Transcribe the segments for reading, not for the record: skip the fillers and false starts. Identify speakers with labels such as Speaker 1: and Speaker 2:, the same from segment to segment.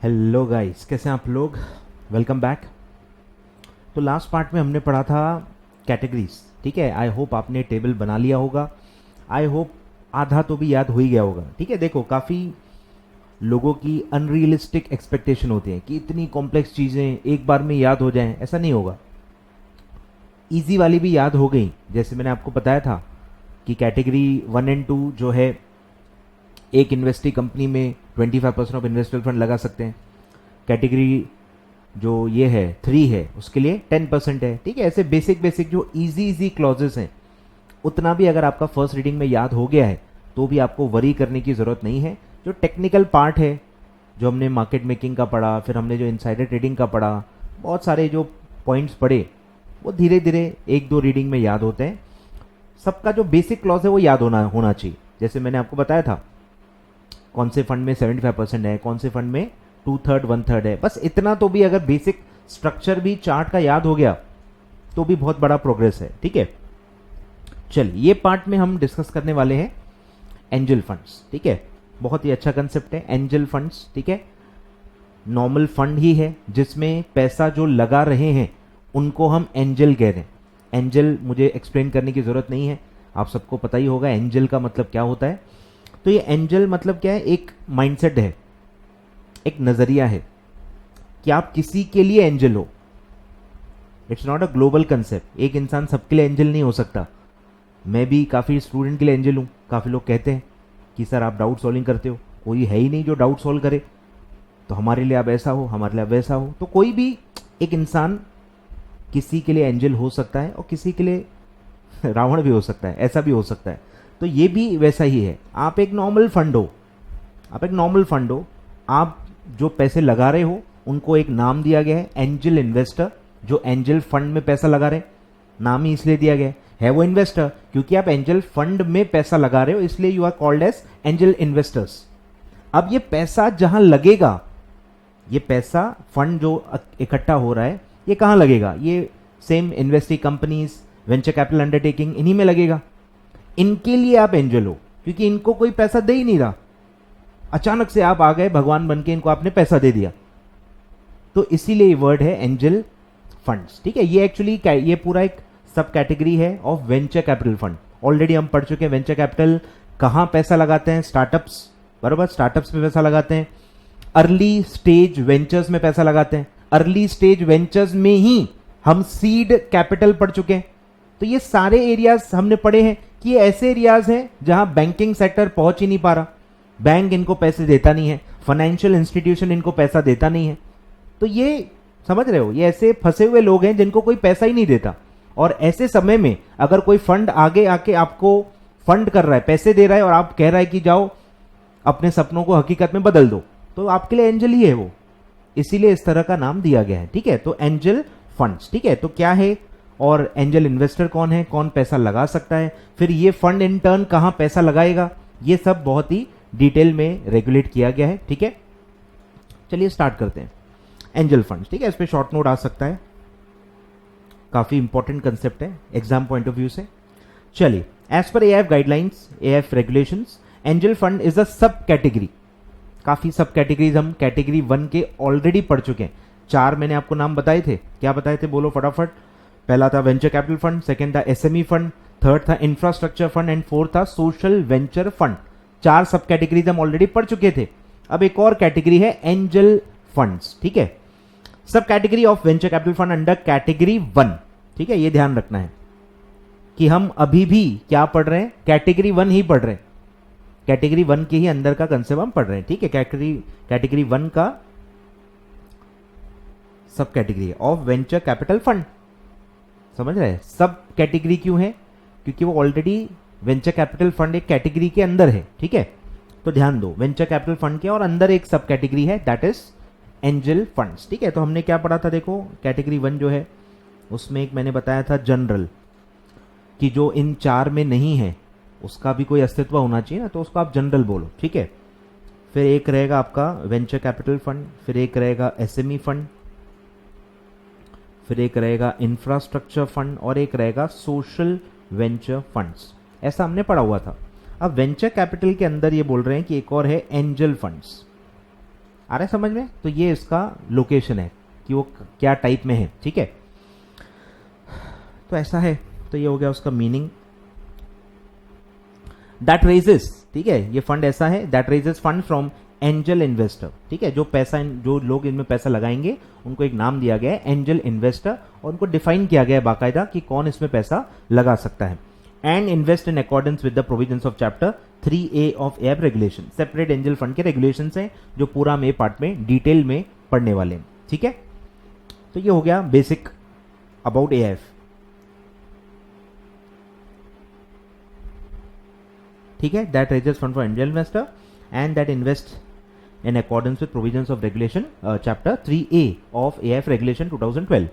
Speaker 1: Hello guys, कैसे हैं आप लोग। Welcome back. तो लास्ट पार्ट में हमने पढ़ा था कैटेगरीज। ठीक है, आई होप आपने टेबल बना लिया होगा। आई होप आधा तो भी याद हो ही गया होगा। ठीक है, देखो काफ़ी लोगों की अनरियलिस्टिक एक्सपेक्टेशन होती है कि इतनी कॉम्प्लेक्स चीज़ें एक बार में याद हो जाएं। ऐसा नहीं होगा। इजी वाली भी याद हो गई। जैसे मैंने आपको बताया था कि कैटेगरी 1 एंड 2 जो है, एक इन्वेस्टी कंपनी में 25% ऑफ इन्वेस्टमेंट फंड लगा सकते हैं। कैटेगरी जो ये है 3 है, उसके लिए 10% है। ठीक है, ऐसे बेसिक बेसिक जो इजी इजी क्लॉजेस हैं, उतना भी अगर आपका फर्स्ट रीडिंग में याद हो गया है तो भी आपको वरी करने की ज़रूरत नहीं है। जो टेक्निकल पार्ट है, जो हमने मार्केट मेकिंग का पढ़ा, फिर हमने जो इनसाइडर ट्रेडिंग का पढ़ा, बहुत सारे जो पॉइंट्स पढ़े, वो धीरे धीरे एक दो रीडिंग में याद होते हैं। सबका जो बेसिक क्लॉज है वो याद होना होना चाहिए। जैसे मैंने आपको बताया था कौन से फंड में 75% है, कौन से फंड में 2/3 1/3 है। बस इतना तो भी अगर बेसिक स्ट्रक्चर भी चार्ट का याद हो गया तो भी बहुत बड़ा प्रोग्रेस है। ठीक है, चलिए ये पार्ट में हम डिस्कस करने वाले हैं एंजल फंड्स। ठीक है, बहुत ही अच्छा कंसेप्ट है एंजल फंड्स। ठीक है, नॉर्मल फंड ही है जिसमें पैसा जो लगा रहे हैं उनको हम एंजल कह रहे हैं। एंजल मुझे एक्सप्लेन करने की जरूरत नहीं है, आप सबको पता ही होगा एंजल का मतलब क्या होता है। तो ये एंजल मतलब क्या है, एक माइंडसेट है, एक नजरिया है कि आप किसी के लिए एंजल हो। It's not a global concept. एक इंसान सबके लिए एंजल नहीं हो सकता। मैं भी काफ़ी स्टूडेंट के लिए एंजल हूँ। काफ़ी लोग कहते हैं कि सर आप डाउट सॉल्विंग करते हो, कोई है ही नहीं जो डाउट सॉल्व करे, तो हमारे लिए आप ऐसा हो, हमारे लिए आप वैसा हो। तो कोई भी एक इंसान किसी के लिए एंजल हो सकता है और किसी के लिए रावण भी हो सकता है, ऐसा भी हो सकता है। तो ये भी वैसा ही है। आप एक नॉर्मल फंड हो, आप एक नॉर्मल फंड हो, आप जो पैसे लगा रहे हो उनको एक नाम दिया गया है एंजल इन्वेस्टर। जो एंजल फंड में पैसा लगा रहे, नाम ही इसलिए दिया गया है वो इन्वेस्टर, क्योंकि आप एंजल फंड में पैसा लगा रहे हो, इसलिए you are called as angel investors. अब ये पैसा जहां लगेगा, ये पैसा फंड जो इकट्ठा हो रहा है, ये कहां लगेगा? ये same investee companies, venture capital undertaking, इन्हीं में लगेगा। इनके लिए आप एंजल हो, क्योंकि इनको कोई पैसा दे ही नहीं रहा। अचानक से आप आ गए भगवान बन के, इनको आपने पैसा दे दिया, तो इसीलिए ये वर्ड है एंजल फंड्स। ठीक है, ये एक्चुअली ये पूरा एक सब कैटेगरी है of venture capital fund. Already हम पढ़ चुके हैं वेंचर कैपिटल कहां पैसा लगाते हैं, स्टार्टअप्स, बराबर, स्टार्टअप्स में पैसा लगाते हैं। अर्ली स्टेज वेंचर्स में पैसा लगाते हैं। अर्ली स्टेज वेंचर्स में ही हम सीड कैपिटल पढ़ चुके हैं। तो ये सारे एरियाज हमने पढ़े हैं कि ये ऐसे एरियाज हैं जहां बैंकिंग सेक्टर पहुंच ही नहीं पा रहा, बैंक इनको पैसे देता नहीं है, फाइनेंशियल इंस्टीट्यूशन इनको पैसा देता नहीं है। तो ये समझ रहे हो, ये ऐसे फंसे हुए लोग हैं जिनको कोई पैसा ही नहीं देता। और ऐसे समय में अगर कोई फंड आगे आके आपको फंड कर रहा है, पैसे दे रहा है, और आप कह रहा है कि जाओ अपने सपनों को हकीकत में बदल दो, तो आपके लिए एंजल ही है वो। इसीलिए इस तरह का नाम दिया गया है। ठीक है, तो एंजल फंड्स। ठीक है, तो क्या है और एंजल इन्वेस्टर कौन है, कौन पैसा लगा सकता है, फिर ये फंड इन टर्न कहां पैसा लगाएगा, ये सब बहुत ही डिटेल में रेगुलेट किया गया है। ठीक है, चलिए स्टार्ट करते हैं एंजल फंड्स। ठीक है, इस पे शॉर्ट नोट आ सकता है, काफी इंपॉर्टेंट कंसेप्ट है एग्जाम पॉइंट ऑफ व्यू से। चलिए, as per AF guidelines, AF regulations, angel fund is a sub category. काफी सब कैटेगरीज हम कैटेगरी 1 के ऑलरेडी पढ़ चुके हैं। 4 मैंने आपको नाम बताए थे, क्या बताए थे बोलो फटाफट। पहला था वेंचर कैपिटल फंड, सेकंड था एसएमई फंड, थर्ड था इंफ्रास्ट्रक्चर फंड एंड फोर्थ था सोशल वेंचर फंड। 4 सब कैटेगरीज हम ऑलरेडी पढ़ चुके थे। अब एक और कैटेगरी है एंजल फंड्स। ठीक है, सब category of venture capital fund under category 1। ठीक है, ये ध्यान रखना है कि हम अभी भी क्या पढ़ रहे हैं, कैटेगरी 1 ही पढ़ रहे हैं। कैटेगरी 1 के ही अंदर का कंसेप्ट हम पढ़ रहे हैं। ठीक है, कैटेगरी 1 का सब कैटेगरी है ऑफ वेंचर कैपिटल फंड। समझ रहे हैं? सब कैटेगरी क्यों है? क्योंकि वो ऑलरेडी वेंचर कैपिटल फंड एक कैटेगरी के अंदर है। ठीक है, तो ध्यान दो, वेंचर कैपिटल फंड के और अंदर एक सब कैटेगरी है, दैट इज एंजल फंड्स। ठीक है, तो हमने क्या पढ़ा था, देखो कैटेगरी 1 जो है उसमें एक मैंने बताया था जनरल, कि जो इन 4 में नहीं है उसका भी कोई अस्तित्व होना चाहिए ना, तो उसको आप जनरल बोलो। ठीक है, फिर एक रहेगा आपका वेंचर कैपिटल फंड, फिर एक रहेगा एसएमई फंड, फिर एक रहेगा इंफ्रास्ट्रक्चर फंड और एक रहेगा सोशल वेंचर फंड्स। ऐसा हमने पढ़ा हुआ था। अब वेंचर कैपिटल के अंदर ये बोल रहे हैं कि एक और है एंजल फंड्स। आ रहा है समझ में? तो ये इसका लोकेशन है कि वो क्या टाइप में है, ठीक है। तो ऐसा है, तो ये हो गया उसका मीनिंग। दैट रेजेस, ठीक है, ये फंड ऐसा है, that raises fund from angel investor, ठीक है। जो लोग इनमें पैसा लगाएंगे उनको एक नाम दिया गया है एंजल इन्वेस्टर, और उनको डिफाइन किया गया है बाकायदा कि कौन इसमें पैसा लगा सकता है। And invest in accordance with the provisions of chapter 3A of AIF regulation. Separate angel fund के रेगुलेशंस हैं जो पूरा हम ए पार्ट में डिटेल में पढ़ने वाले हैं, ठीक है। तो ये हो गया बेसिक अबाउट एआईएफ, ठीक है। That raises fund for angel investor and that invest in accordance with provisions of regulation chapter 3A of AIF regulation 2012,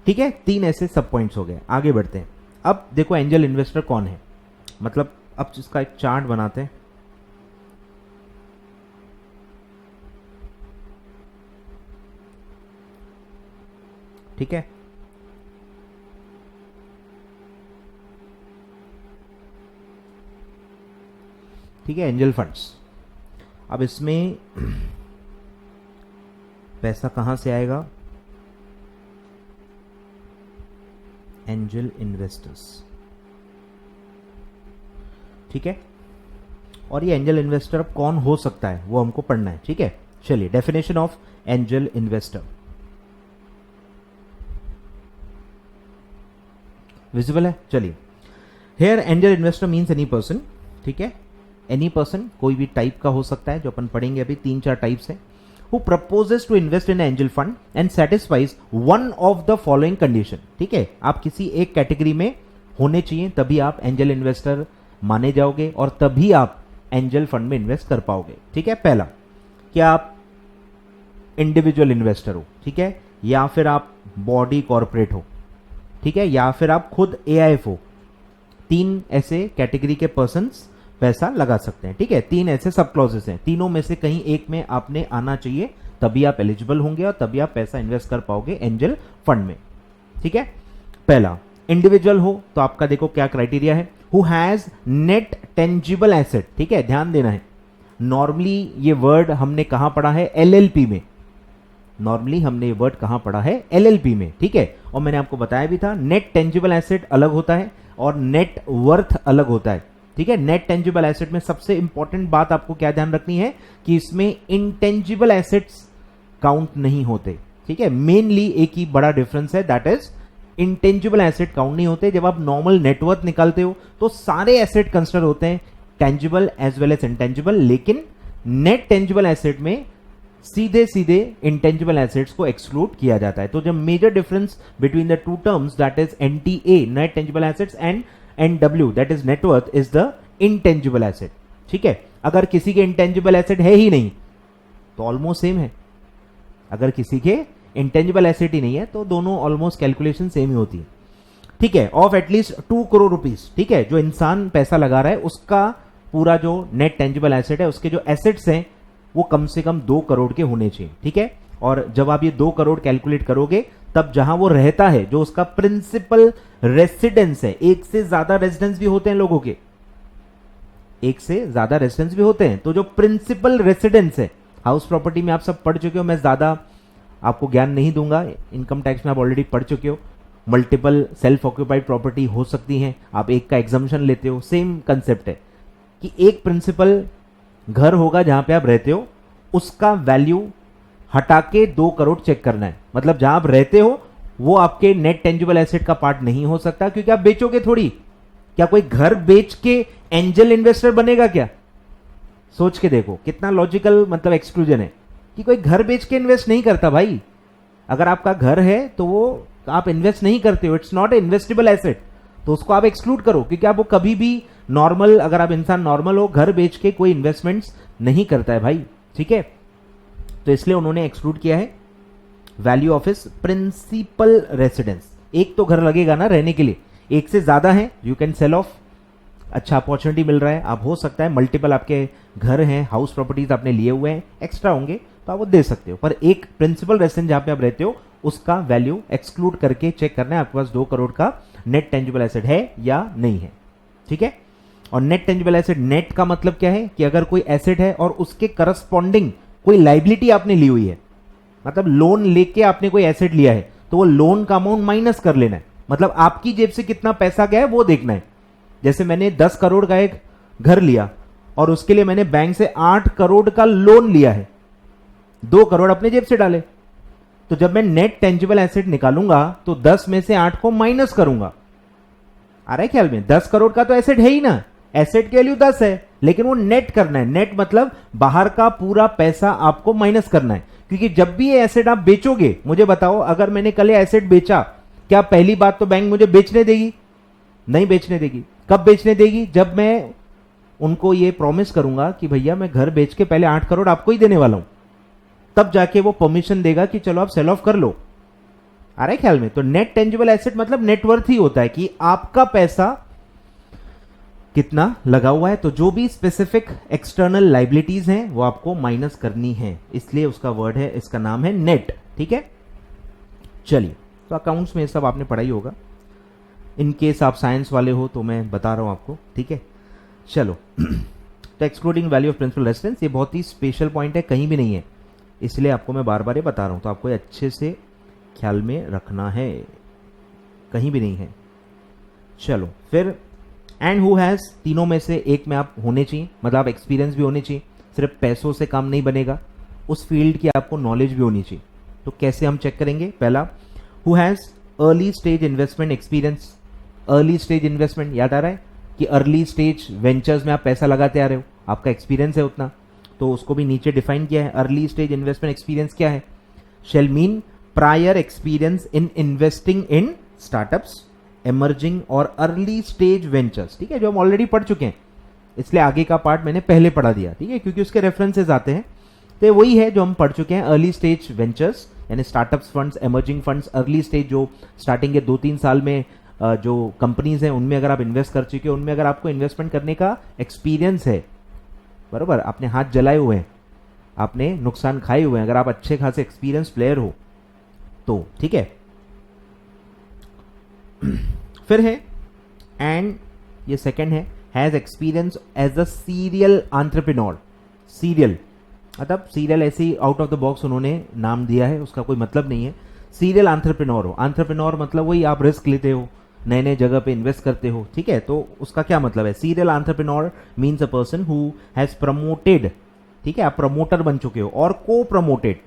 Speaker 1: ठीक है। 3 ऐसे सब पॉइंट्स हो गए। आगे बढ़ते हैं। अब देखो एंजल इन्वेस्टर कौन है, मतलब अब इसका एक चार्ट बनाते हैं, ठीक है। ठीक है, एंजल फंड्स। अब इसमें पैसा कहां से आएगा? एंजल इन्वेस्टर्स, ठीक है। और ये एंजल इन्वेस्टर अब कौन हो सकता है वो हमको पढ़ना है, ठीक है। चलिए, definition of angel investor, visible है? चलिए, here angel investor means any person, ठीक है। एनी पर्सन, कोई भी टाइप का हो सकता है, जो अपन पढ़ेंगे अभी 3-4 टाइप्स हैं। Who proposes to invest in angel fund and satisfies one of the following condition, ठीक है। आप किसी एक कैटेगरी में होने चाहिए, तभी आप एंजल इन्वेस्टर माने जाओगे और तभी आप एंजल फंड में इन्वेस्ट कर पाओगे, ठीक है। पहला, क्या आप इंडिविजुअल इन्वेस्टर हो, ठीक है, या फिर आप बॉडी कॉर्पोरेट हो, ठीक है, या फिर आप खुद एआईएफ हो। 3 ऐसे कैटेगरी के पर्सन्स पैसा लगा सकते हैं, ठीक है। 3 ऐसे सब क्लॉजेस हैं, तीनों में से कहीं एक में आपने आना चाहिए, तभी आप एलिजिबल होंगे और तभी आप पैसा इन्वेस्ट कर पाओगे एंजल फंड में, ठीक है। पहला, इंडिविजुअल हो तो आपका देखो क्या क्राइटेरिया है, who has net tangible asset, ठीक है, ध्यान देना है। नॉर्मली ये वर्ड हमने कहां पढ़ा है? एलएलपी में। नॉर्मली हमने ये वर्ड कहां पढ़ा है? एलएलपी में, ठीक है। और मैंने आपको बताया भी था, नेट टेंजिबल एसेट अलग होता है और नेट वर्थ अलग होता है, ठीक है। नेट टेंजिबल एसेट में सबसे इंपॉर्टेंट बात आपको क्या ध्यान रखनी है कि इसमें इंटेंजिबल एसेट्स काउंट नहीं होते, ठीक है। मेनली एक ही बड़ा डिफरेंस है, that is intangible asset count नहीं होते। जब आप नॉर्मल नेटवर्थ निकालते हो तो सारे एसेट कंसिडर होते हैं, tangible as well as intangible, लेकिन नेट टेंजिबल एसेट में सीधे सीधे इंटेंजिबल एसेट्स को एक्सक्लूड किया जाता है। तो जब major difference between the two terms, that is NTA net tangible assets and NW that is net worth is the intangible asset, ठीक है। अगर किसी के इंटेंजिबल एसेट है ही नहीं तो ऑलमोस्ट सेम है, अगर किसी के इंटेंजिबल एसेट ही नहीं है तो दोनों ऑलमोस्ट कैलकुलेशन सेम ही होती है, ठीक है। ऑफ एटलीस्ट 2 करोड़ रुपीस, ठीक है, जो इंसान पैसा लगा रहा है उसका पूरा जो नेट टेंजिबल एसेट है, उसके जो एसेट्स हैं वो कम से कम 2 करोड़ के होने चाहिए, ठीक है। और जब आप ये 2 करोड़ कैलकुलेट करोगे तब जहां वो रहता है, जो उसका प्रिंसिपल रेसिडेंस है, एक से ज्यादा रेसिडेंस भी होते हैं लोगों के, एक से ज्यादा रेसिडेंस भी होते हैं, तो जो प्रिंसिपल रेसिडेंस है, हाउस प्रॉपर्टी में आप सब पढ़ चुके हो, मैं ज्यादा आपको ज्ञान नहीं दूंगा, इनकम टैक्स में आप ऑलरेडी पढ़ चुके हो। मल्टीपल सेल्फ ऑक्यूपाइड प्रॉपर्टी हो सकती हैं, आप एक का एग्जाम्पशन लेते हो, सेम कंसेप्ट है कि एक प्रिंसिपल घर होगा जहां पे आप रहते हो, उसका वैल्यू हटा के 2 करोड़ चेक करना है। मतलब जहां आप रहते हो वो आपके नेट टेंजिबल एसेट का पार्ट नहीं हो सकता, क्योंकि आप बेचोगे थोड़ी। क्या कोई घर बेच के एंजल इन्वेस्टर बनेगा क्या? सोच के देखो कितना लॉजिकल मतलब एक्सक्लूजन है कि कोई घर बेच के इन्वेस्ट नहीं करता भाई। अगर आपका घर है तो वो आप इन्वेस्ट नहीं करते हो, it's not a investable asset, तो उसको आप एक्सक्लूड करो, क्योंकि आप वो कभी भी नॉर्मल, अगर आप इंसान नॉर्मल हो, घर बेच के कोई इन्वेस्टमेंट्स नहीं करता है भाई, ठीक है। तो इसलिए उन्होंने एक्सक्लूड किया है value of his principal residence. एक तो घर लगेगा ना रहने के लिए, एक से ज्यादा है यू कैन सेल ऑफ, अच्छा अपॉर्चुनिटी मिल रहा है, आप हो सकता है मल्टीपल आपके घर हैं, हाउस प्रॉपर्टीज आपने लिए हुए हैं, एक्स्ट्रा होंगे तो आप वो दे सकते हो, पर एक प्रिंसिपल रेसिडेंस जहां पे आप रहते हो उसका वैल्यू एक्सक्लूड करके चेक करना है आपके पास 2 करोड़ का नेट टेंजिबल एसेट है या नहीं है, ठीक है। और नेट टेंजिबल एसेट, नेट का मतलब क्या है कि अगर कोई एसेट है और उसके करस्पॉन्डिंग कोई लाइबिलिटी आपने ली हुई है, मतलब लोन लेके आपने कोई एसेट लिया है, तो वो लोन का अमाउंट माइनस कर लेना है, मतलब आपकी जेब से कितना पैसा गया है वो देखना है। जैसे मैंने 10 करोड़ का एक घर लिया और उसके लिए मैंने बैंक से 8 करोड़ का लोन लिया है, 2 करोड़ अपने जेब से डाले, तो जब मैं नेट टेंजिबल एसेट निकालूंगा तो 10 में से 8 को माइनस करूंगा। आ रहा है ख्याल में? 10 करोड़ का तो एसेट है ही ना, एसेट की वैल्यू 10 है, लेकिन वो नेट करना है। नेट मतलब बाहर का पूरा पैसा आपको माइनस करना है, क्योंकि जब भी ये एसेट आप बेचोगे, मुझे बताओ अगर मैंने कल ये एसेट बेचा, क्या पहली बात तो बैंक मुझे बेचने देगी? नहीं बेचने देगी। कब बेचने देगी? जब मैं उनको ये प्रॉमिस करूंगा कि भैया मैं घर बेच के पहले 8 करोड़ आपको ही देने वाला हूं, तब जाके वो परमिशन देगा कि चलो आप सेल ऑफ कर लो। आ रहा है ख्याल में? तो नेट टेंजिबल एसेट मतलब नेटवर्थ ही होता है कि आपका पैसा कितना लगा हुआ है, तो जो भी स्पेसिफिक एक्सटर्नल लाइबिलिटीज हैं वो आपको माइनस करनी है, इसलिए उसका वर्ड है, इसका नाम है नेट। ठीक है, चलिए, तो अकाउंट्स में सब आपने पढ़ाई होगा, इन केस आप साइंस वाले हो तो मैं बता रहा हूं आपको। ठीक है, चलो तो excluding value of principal residence, ये बहुत ही स्पेशल पॉइंट है, कहीं भी नहीं है, इसलिए आपको मैं बार बार ये बता रहा हूं, तो आपको अच्छे से ख्याल में रखना है, कहीं भी नहीं है। चलो फिर, एंड हु हैज, तीनों में से एक में आप होने चाहिए, मतलब आप एक्सपीरियंस भी होने चाहिए, सिर्फ पैसों से काम नहीं बनेगा, उस फील्ड की आपको नॉलेज भी होनी चाहिए। तो कैसे हम चेक करेंगे? पहला, who has early stage investment experience. Early stage investment याद आ रहा है कि अर्ली स्टेज वेंचर्स में आप पैसा लगाते आ रहे हो, आपका एक्सपीरियंस है उतना, तो उसको भी नीचे डिफाइन किया है। अर्ली स्टेज इन्वेस्टमेंट एक्सपीरियंस क्या है? Shall mean prior experience in investing in startups, emerging और अर्ली स्टेज वेंचर्स। ठीक है, जो हम ऑलरेडी पढ़ चुके हैं, इसलिए आगे का पार्ट मैंने पहले पढ़ा दिया। ठीक है, क्योंकि उसके रेफरेंसेज आते हैं, तो वही है जो हम पढ़ चुके हैं। अर्ली स्टेज वेंचर्स यानी startups funds, emerging funds, early stage जो स्टार्टिंग के 2-3 साल में जो कंपनीज हैं उनमें अगर आप इन्वेस्ट कर चुके हो, उनमें अगर आपको इन्वेस्टमेंट करने का एक्सपीरियंस है, बराबर, आपने हाथ जलाए हुए हैं, आपने नुकसान खाए हुए हैं, अगर आप अच्छे खासे एक्सपीरियंस प्लेयर हो तो। ठीक है, फिर है एंड, ये सेकंड है, has experience as a serial entrepreneur. Serial मतलब सीरियल ऐसे ही आउट ऑफ द बॉक्स उन्होंने नाम दिया है, उसका कोई मतलब नहीं है। सीरियल एंटरप्रेन्योर हो, एंटरप्रेन्योर मतलब वही आप रिस्क लेते हो, नए नए जगह पे इन्वेस्ट करते हो। ठीक है, तो उसका क्या मतलब है? Serial entrepreneur means a person who has promoted, ठीक है, आप प्रमोटर बन चुके हो, और को प्रमोटेड,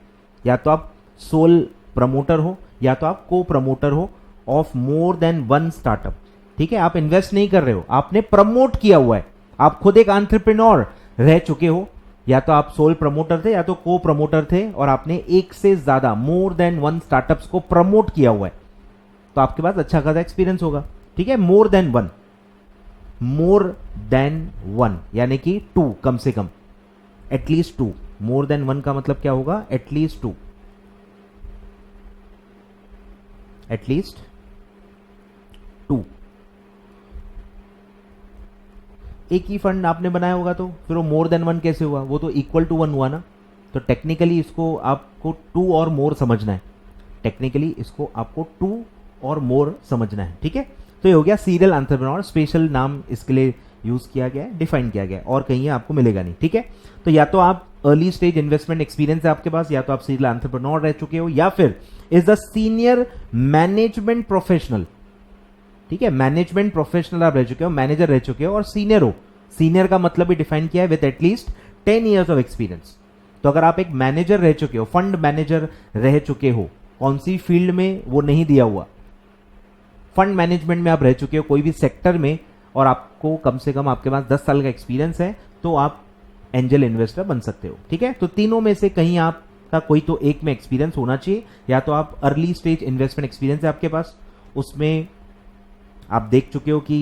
Speaker 1: या तो आप सोल प्रमोटर हो या तो आप को प्रमोटर हो of more than one startup. ठीक है, आप इन्वेस्ट नहीं कर रहे हो, आपने प्रमोट किया हुआ है, आप खुद एक एंटरप्रेन्योर रह चुके हो, या तो आप सोल प्रमोटर थे या तो को प्रमोटर थे, और आपने एक से ज्यादा मोर देन वन स्टार्टअप्स को प्रमोट किया हुआ है, तो आपके पास अच्छा खासा एक्सपीरियंस होगा। ठीक है, more than one, more than one यानी कि 2, कम से कम, एटलीस्ट 2। मोर देन वन का मतलब क्या होगा? At least 2, at least 2। एक ही फंड आपने बनाया होगा तो फिर वो मोर देन वन कैसे हुआ? वो तो इक्वल टू वन हुआ ना, तो टेक्निकली इसको आपको 2 और मोर समझना है, टेक्निकली इसको आपको 2 और मोर समझना है। ठीक है, तो ये हो गया सीरियल एंटरप्रेन्योर, स्पेशल नाम इसके लिए यूज किया गया है, डिफाइन किया गया है, और कहीं आपको मिलेगा नहीं। ठीक है, तो या तो आप अर्ली स्टेज इन्वेस्टमेंट एक्सपीरियंस है आपके पास, या तो आप सीरियल एंटरप्रेन्योर रह चुके हो, या फिर is the senior management professional. ठीक है, मैनेजमेंट प्रोफेशनल आप रह चुके हो, मैनेजर रह चुके हो, और सीनियर हो। सीनियर का मतलब भी डिफाइन किया है with at least 10 years of experience. तो अगर आप एक मैनेजर रह चुके हो, फंड मैनेजर रह चुके हो, कौन सी फील्ड में वो नहीं दिया हुआ, फंड मैनेजमेंट में आप रह चुके हो कोई भी सेक्टर में, और आपको कम से कम आपके पास 10 साल का एक्सपीरियंस है, तो आप एंजल इन्वेस्टर बन सकते हो। ठीक है, तो तीनों में से कहीं आपका कोई तो एक में एक्सपीरियंस होना चाहिए, या तो आप अर्ली स्टेज इन्वेस्टमेंट एक्सपीरियंस है आपके पास, उसमें आप देख चुके हो कि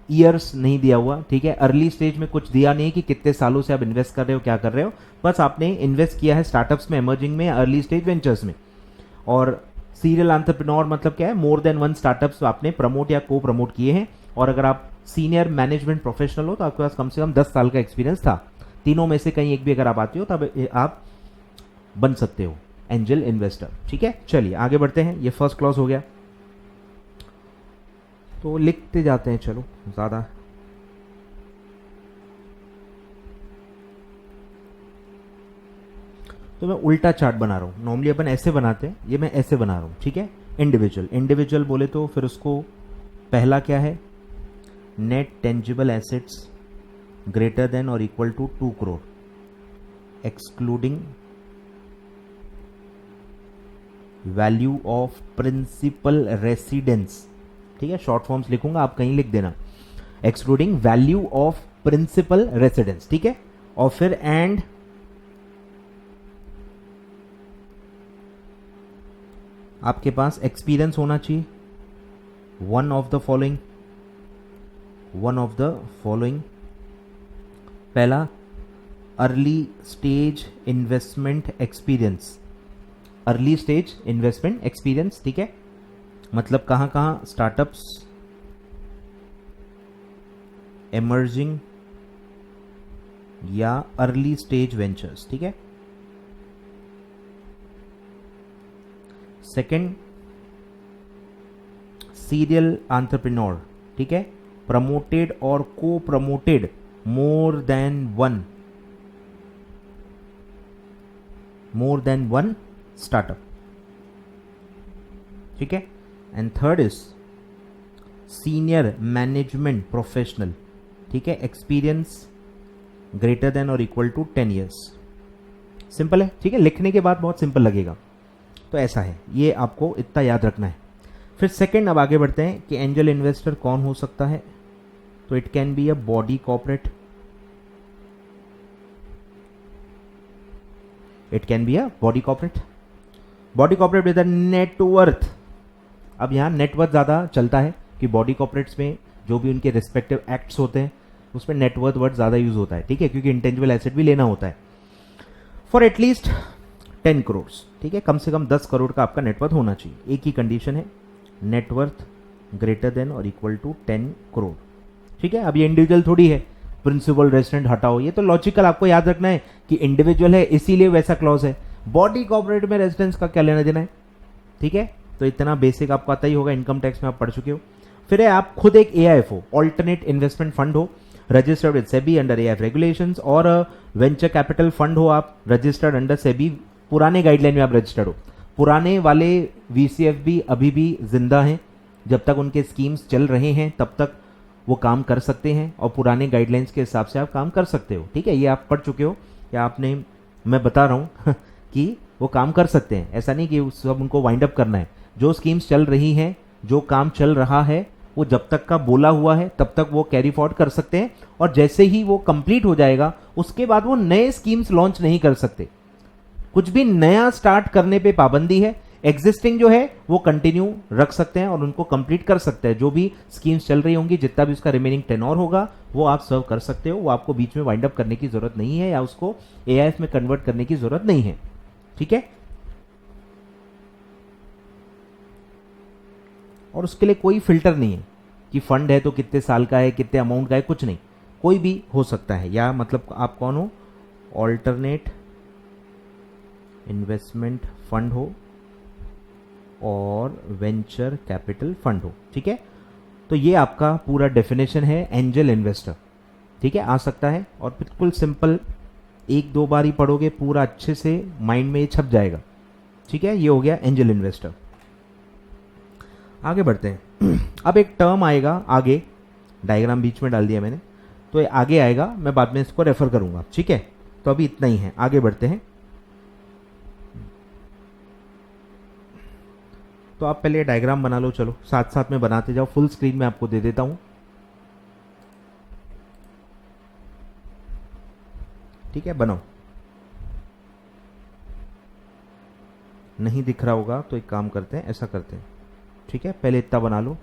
Speaker 1: ईयर्स नहीं दिया हुआ। ठीक है, अर्ली स्टेज में कुछ दिया नहीं कि कितने सालों से आप इन्वेस्ट कर रहे हो, क्या कर रहे हो, बस आपने इन्वेस्ट किया है स्टार्टअप्स में, एमर्जिंग में, अर्ली स्टेज वेंचर्स में। और सीरियल एंटरप्रेन्योर मतलब क्या है? मोर देन वन स्टार्टअप्स आपने प्रमोट या को प्रमोट किए हैं, और अगर आप सीनियर मैनेजमेंट प्रोफेशनल हो तो आपके पास कम से कम 10 साल का एक्सपीरियंस था। तीनों में से कहीं एक भी अगर आप आते हो तब आप बन सकते हो एंजल इन्वेस्टर। ठीक है, चलिए आगे बढ़ते हैं, ये फर्स्ट क्लॉज हो गया, तो लिखते जाते हैं, चलो ज्यादा। तो मैं उल्टा चार्ट बना रहा हूँ। नॉर्मली अपन ऐसे बनाते हैं, ये मैं ऐसे बना रहा हूँ, ठीक है। इंडिविजुअल इंडिविजुअल बोले तो फिर उसको पहला क्या है, net tangible assets greater than और equal to 2 crore excluding value of principal residence, ठीक है। शॉर्ट फॉर्म्स लिखूंगा, आप कहीं लिख देना, excluding value of principal residence, ठीक है। और फिर एंड आपके पास एक्सपीरियंस होना चाहिए वन ऑफ द फॉलोइंग, पहला early stage investment experience, early stage investment experience, ठीक है। मतलब कहां कहां स्टार्टअप्स, एमर्जिंग या अर्ली स्टेज वेंचर्स, ठीक है। सेकंड सीरियल एंटरप्रेन्योर, ठीक है। प्रमोटेड और को promoted more than one startup, ठीक है। And third is senior management professional, ठीक है। एक्सपीरियंस ग्रेटर देन और इक्वल टू 10 ईयर्स। सिंपल है, ठीक है। लिखने के बाद बहुत सिंपल लगेगा, तो ऐसा है, ये आपको इतना याद रखना है। फिर सेकंड, अब आगे बढ़ते हैं कि एंजल इन्वेस्टर कौन हो सकता है। तो it can be a body corporate, it can be a body corporate with a net worth. अब यहाँ नेटवर्थ ज़्यादा चलता है कि बॉडी कॉर्पोरेट्स में जो भी उनके रिस्पेक्टिव एक्ट्स होते हैं उसमें नेटवर्थ वर्ड ज़्यादा यूज होता है, ठीक है, क्योंकि इंटेंजिबल एसेट भी लेना होता है। फॉर एटलीस्ट 10 करोड़, ठीक है, कम से कम 10 करोड़ का आपका नेटवर्थ होना चाहिए। एक ही कंडीशन है, नेटवर्थ ग्रेटर देन और इक्वल टू 10 करोड़, ठीक है। अब ये इंडिविजुअल थोड़ी है, प्रिंसिपल रेजिडेंट हटाओ, ये तो लॉजिकल आपको याद रखना है कि इंडिविजुअल है इसीलिए वैसा क्लॉज है। बॉडी कॉर्पोरेट में रेजिडेंस का क्या लेना देना है, ठीक है। तो इतना बेसिक आपको आता ही होगा, इनकम टैक्स में आप पढ़ चुके हो। फिर है आप खुद एक एआईएफ हो, ऑल्टरनेट इन्वेस्टमेंट फंड हो, registered with SEBI under AIF regulations, और वेंचर कैपिटल फंड हो आप, रजिस्टर्ड अंडर सेबी, पुराने गाइडलाइन में आप रजिस्टर्ड हो। पुराने वाले वीसीएफ भी अभी भी जिंदा हैं, जब तक उनके स्कीम्स चल रहे हैं तब तक वो काम कर सकते हैं और पुराने गाइडलाइंस के हिसाब से आप काम कर सकते हो, ठीक है। ये आप पढ़ चुके हो या आपने, मैं बता रहा हूँ कि वो काम कर सकते हैं, ऐसा नहीं कि सब उनको वाइंड अप करना है। जो स्कीम्स चल रही हैं, जो काम चल रहा है, वो जब तक का बोला हुआ है तब तक वो कैरी फॉरवर्ड कर सकते हैं, और जैसे ही वो कंप्लीट हो जाएगा उसके बाद वो नए स्कीम्स लॉन्च नहीं कर सकते। कुछ भी नया स्टार्ट करने पे पाबंदी है। एग्जिस्टिंग जो है वो कंटिन्यू रख सकते हैं और उनको कंप्लीट कर सकते हैं। जो भी स्कीम्स चल रही होंगी, जितना भी उसका रिमेनिंग टेनोर होगा वो आप सर्व कर सकते हो, वो आपको बीच में वाइंड अप करने की जरूरत नहीं है या उसको एआईएफ में कन्वर्ट करने की जरूरत नहीं है, ठीक है। और उसके लिए कोई फिल्टर नहीं है कि फंड है तो कितने साल का है, कितने अमाउंट का है, कुछ नहीं, कोई भी हो सकता है। या मतलब आप कौन हो, ऑल्टरनेट इन्वेस्टमेंट फंड हो और वेंचर कैपिटल फंड हो, ठीक है। तो ये आपका पूरा डेफिनेशन है एंजल इन्वेस्टर, ठीक है। आ सकता है और बिल्कुल सिंपल, एक दो बार ही पढ़ोगे पूरा अच्छे से माइंड में ये छप जाएगा, ठीक है। ये हो गया एंजल इन्वेस्टर। आगे बढ़ते हैं। अब एक टर्म आएगा आगे, डायग्राम बीच में डाल दिया मैंने, तो ये आगे आएगा, मैं बाद में इसको रेफर करूंगा, ठीक है। तो अभी इतना ही है, आगे बढ़ते हैं। तो आप पहले डायग्राम बना लो, चलो साथ साथ में बनाते जाओ, फुल स्क्रीन में आपको दे देता हूं, ठीक है। बनाओ, नहीं दिख रहा होगा तो एक काम करते हैं, ऐसा करते हैं, ठीक है। पहले इतना बना लो,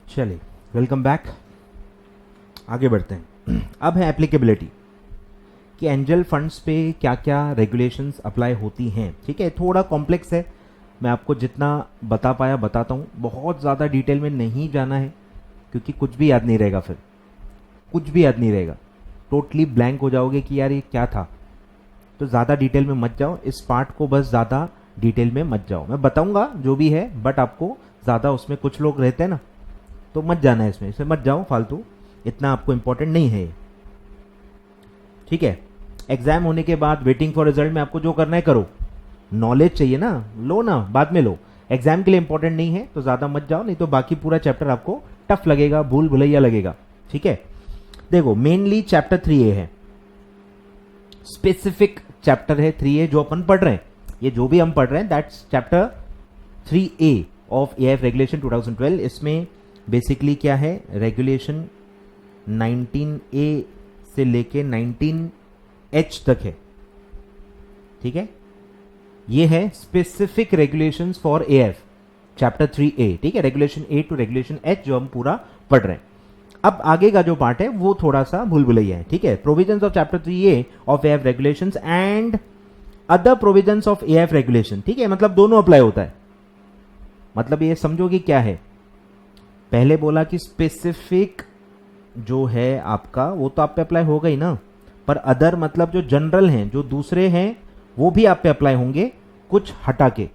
Speaker 1: चलिए वेलकम बैक। आगे बढ़ते हैं। अब है एप्लीकेबिलिटी कि एंजल फंड्स पे क्या क्या रेगुलेशंस अप्लाई होती हैं। ठीक है, थोड़ा कॉम्प्लेक्स है, मैं आपको जितना बता पाया बताता हूँ, बहुत ज़्यादा डिटेल में नहीं जाना है क्योंकि कुछ भी याद नहीं रहेगा, फिर कुछ भी याद नहीं रहेगा, टोटली ब्लैंक हो जाओगे कि यार ये क्या था। तो ज़्यादा डिटेल में मत जाओ, इस पार्ट को बस ज़्यादा डिटेल में मत जाओ, मैं बताऊंगा जो भी है, बट आपको ज़्यादा उसमें कुछ लोग रहते हैं ना, तो मत जाना है इसमें मत जाओ फालतू, इतना आपको इंपॉर्टेंट नहीं है। ठीक है, एग्जाम होने के बाद वेटिंग फॉर रिजल्ट में आपको जो करना है करो, नॉलेज चाहिए ना, लो ना, बाद में लो, एग्जाम के लिए इंपॉर्टेंट नहीं है तो ज़्यादा मत जाओ, नहीं तो बाकी पूरा चैप्टर आपको टफ लगेगा, भूल भुलैया लगेगा। ठीक है, देखो मेनली चैप्टर 3A है, स्पेसिफिक चैप्टर है 3A जो अपन पढ़ रहे हैं, ये जो भी हम पढ़ रहे हैं that's chapter 3A of AIF regulation 2012। इसमें बेसिकली क्या है, रेगुलेशन 19A से लेके 19H तक है। ठीक है, ये है specific regulations for AIF chapter 3A। ठीक है, regulation A to regulation H जो हम पूरा पढ़ रहे हैं। अब आगे का जो पार्ट है वो थोड़ा सा भूल भुलैया है। ठीक है, provisions of chapter 3A of AIF regulations and other provisions of AIF regulation. ठीक है, मतलब दोनों अप्लाई होता है, मतलब ये समझो कि क्या है, पहले बोला कि स्पेसिफिक जो है आपका वो तो आप पे अप्लाई होगा ही ना, पर अदर मतलब जो जनरल हैं, जो दूसरे हैं वो भी आप पे अप्लाई होंगे, कुछ हटा के,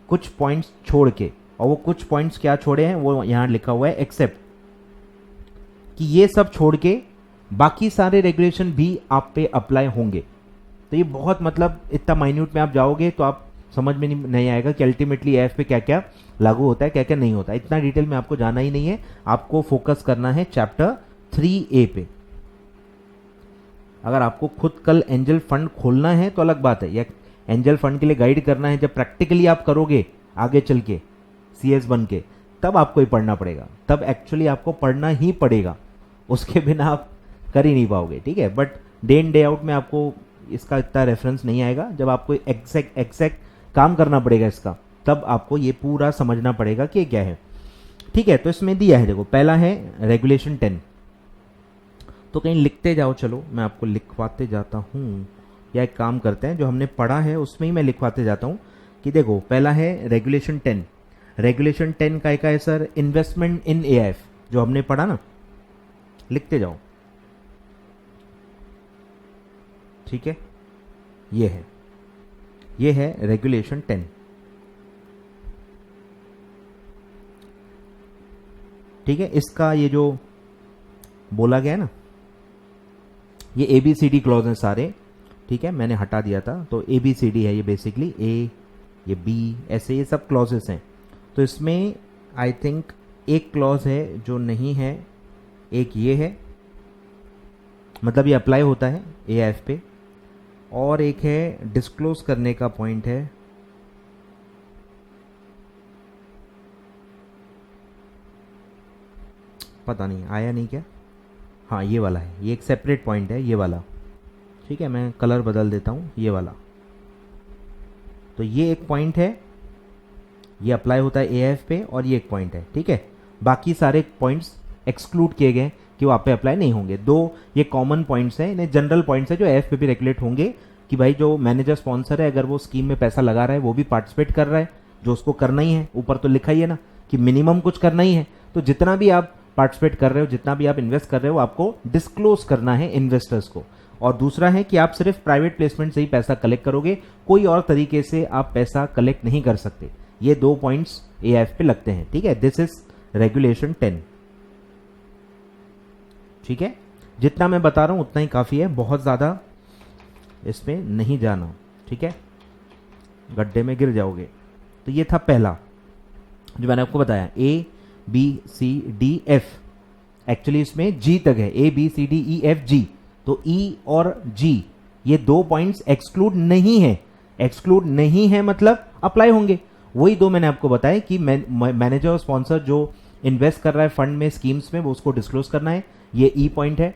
Speaker 1: कुछ पॉइंट्स छोड़ के, और वो कुछ पॉइंट्स क्या छोड़े हैं वो यहां लिखा हुआ है एक्सेप्ट, कि ये सब छोड़ के बाकी सारे रेगुलेशन भी आप पे अप्लाई होंगे। तो ये बहुत मतलब इतना माइन्यूट में आप जाओगे तो आप समझ में नहीं आएगा कि अल्टीमेटली AIF पे क्या क्या लागू होता है, क्या क्या नहीं होता, इतना डिटेल में आपको जाना ही नहीं है, आपको फोकस करना है चैप्टर 3A पे। अगर आपको खुद कल एंजल फंड खोलना है तो अलग बात है, या एंजल फंड के लिए गाइड करना है, जब प्रैक्टिकली आप करोगे आगे चल के CS बन के, तब आपको ही पढ़ना पड़ेगा, तब एक्चुअली आपको पढ़ना ही पड़ेगा, उसके बिना आप कर ही नहीं पाओगे। ठीक है, but day in day out में आपको इसका इतना रेफरेंस नहीं आएगा, जब आपको एग्जैक्ट काम करना पड़ेगा इसका, तब आपको ये पूरा समझना पड़ेगा कि क्या है। ठीक है, तो इसमें दिया है, देखो पहला है रेगुलेशन 10, तो कहीं लिखते जाओ, चलो मैं आपको लिखवाते जाता हूँ, या एक काम करते हैं जो हमने पढ़ा है उसमें ही मैं लिखवाते जाता हूँ कि देखो पहला है रेगुलेशन 10। रेगुलेशन 10 का है सर, इन्वेस्टमेंट इन AIF, जो हमने पढ़ा ना, लिखते जाओ। ठीक है, ये है रेगुलेशन 10। ठीक है, इसका ये जो बोला गया है ना, ये ABCD क्लॉज हैं सारे। ठीक है, मैंने हटा दिया था, तो ABCD है ये, बेसिकली A, ये B, ऐसे ये सब क्लॉजेस हैं। तो इसमें आई थिंक एक क्लॉज है जो नहीं है, एक ये है, मतलब ये अप्लाई होता है AIF पे, और एक है डिस्क्लोज करने का पॉइंट है, पता नहीं आया नहीं क्या, हाँ ये वाला है, ये एक सेपरेट पॉइंट है ये वाला। ठीक है, मैं कलर बदल देता हूँ, ये वाला, तो ये एक पॉइंट है, ये अप्लाई होता है AIF पे, और ये एक पॉइंट है। ठीक है, बाकी सारे पॉइंट्स एक्सक्लूड किए गए कि वो आप पे अप्लाई नहीं होंगे। दो ये कॉमन पॉइंट्स हैं, इन्हें जनरल पॉइंट्स है जो AIF पे भी रेगुलेट होंगे, कि भाई जो मैनेजर स्पॉन्सर है अगर वो स्कीम में पैसा लगा रहा है, वो भी पार्टिसिपेट कर रहा है, जो उसको करना ही है, ऊपर तो लिखा ही है ना कि मिनिमम कुछ करना ही है, तो जितना भी आप पार्टिसिपेट कर रहे हो, जितना भी आप इन्वेस्ट कर रहे हो, आपको डिस्क्लोज करना है इन्वेस्टर्स को। और दूसरा है कि आप सिर्फ प्राइवेट प्लेसमेंट से ही पैसा कलेक्ट करोगे, कोई और तरीके से आप पैसा कलेक्ट नहीं कर सकते। ये दो पॉइंट्स AIF पे लगते हैं। ठीक है, दिस इज रेगुलेशन 10। ठीक है, जितना मैं बता रहा हूं उतना ही काफी है, बहुत ज्यादा इसमें नहीं जाना। ठीक है, गड्ढे में गिर जाओगे। तो ये था पहला जो मैंने आपको बताया, ABCDF, एक्चुअली इसमें G तक है, ABCDEFG, तो E और G ये दो पॉइंट्स एक्सक्लूड नहीं है। एक्सक्लूड नहीं है मतलब अप्लाई होंगे। वही दो मैंने आपको बताया कि मैनेजर और स्पॉन्सर जो इन्वेस्ट कर रहा है फंड में, स्कीम्स में, वो उसको डिस्क्लोज करना है। ये E पॉइंट है,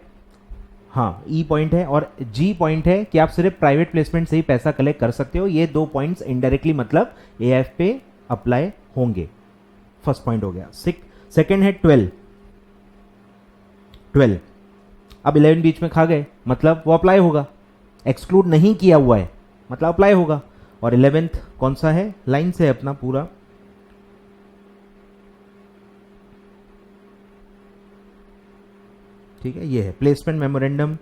Speaker 1: हाँ E पॉइंट है, और G पॉइंट है कि आप सिर्फ प्राइवेट प्लेसमेंट से ही पैसा कलेक्ट कर सकते हो। ये दो पॉइंट्स इनडायरेक्टली मतलब AIF पे अप्लाई होंगे। फर्स्ट पॉइंट हो गया। सेकेंड है 12। अब 11 बीच में खा गए मतलब वो अप्लाई होगा, एक्सक्लूड नहीं किया हुआ है मतलब अप्लाई होगा। और 11th कौन सा है, लाइन से अपना पूरा, ठीक है, ये है प्लेसमेंट मेमोरेंडम,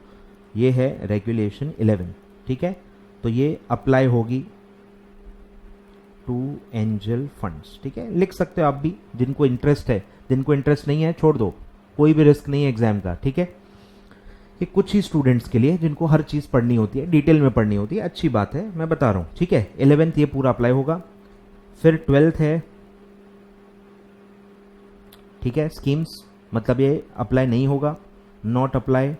Speaker 1: ये है रेगुलेशन 11, ठीक है। तो ये अप्लाई होगी टू एंजल फंड्स, ठीक है, लिख सकते हो आप भी, जिनको इंटरेस्ट है, जिनको इंटरेस्ट नहीं है छोड़ दो, कोई भी रिस्क नहीं है एग्जाम का, ठीक है। ये कुछ ही स्टूडेंट्स के लिए जिनको हर चीज़ पढ़नी होती है, डिटेल में पढ़नी होती है, अच्छी बात है, मैं बता रहा हूँ, ठीक है। 11th ये पूरा अप्लाई होगा। फिर 12th है, ठीक है, स्कीम्स, मतलब ये अप्लाई नहीं होगा, not apply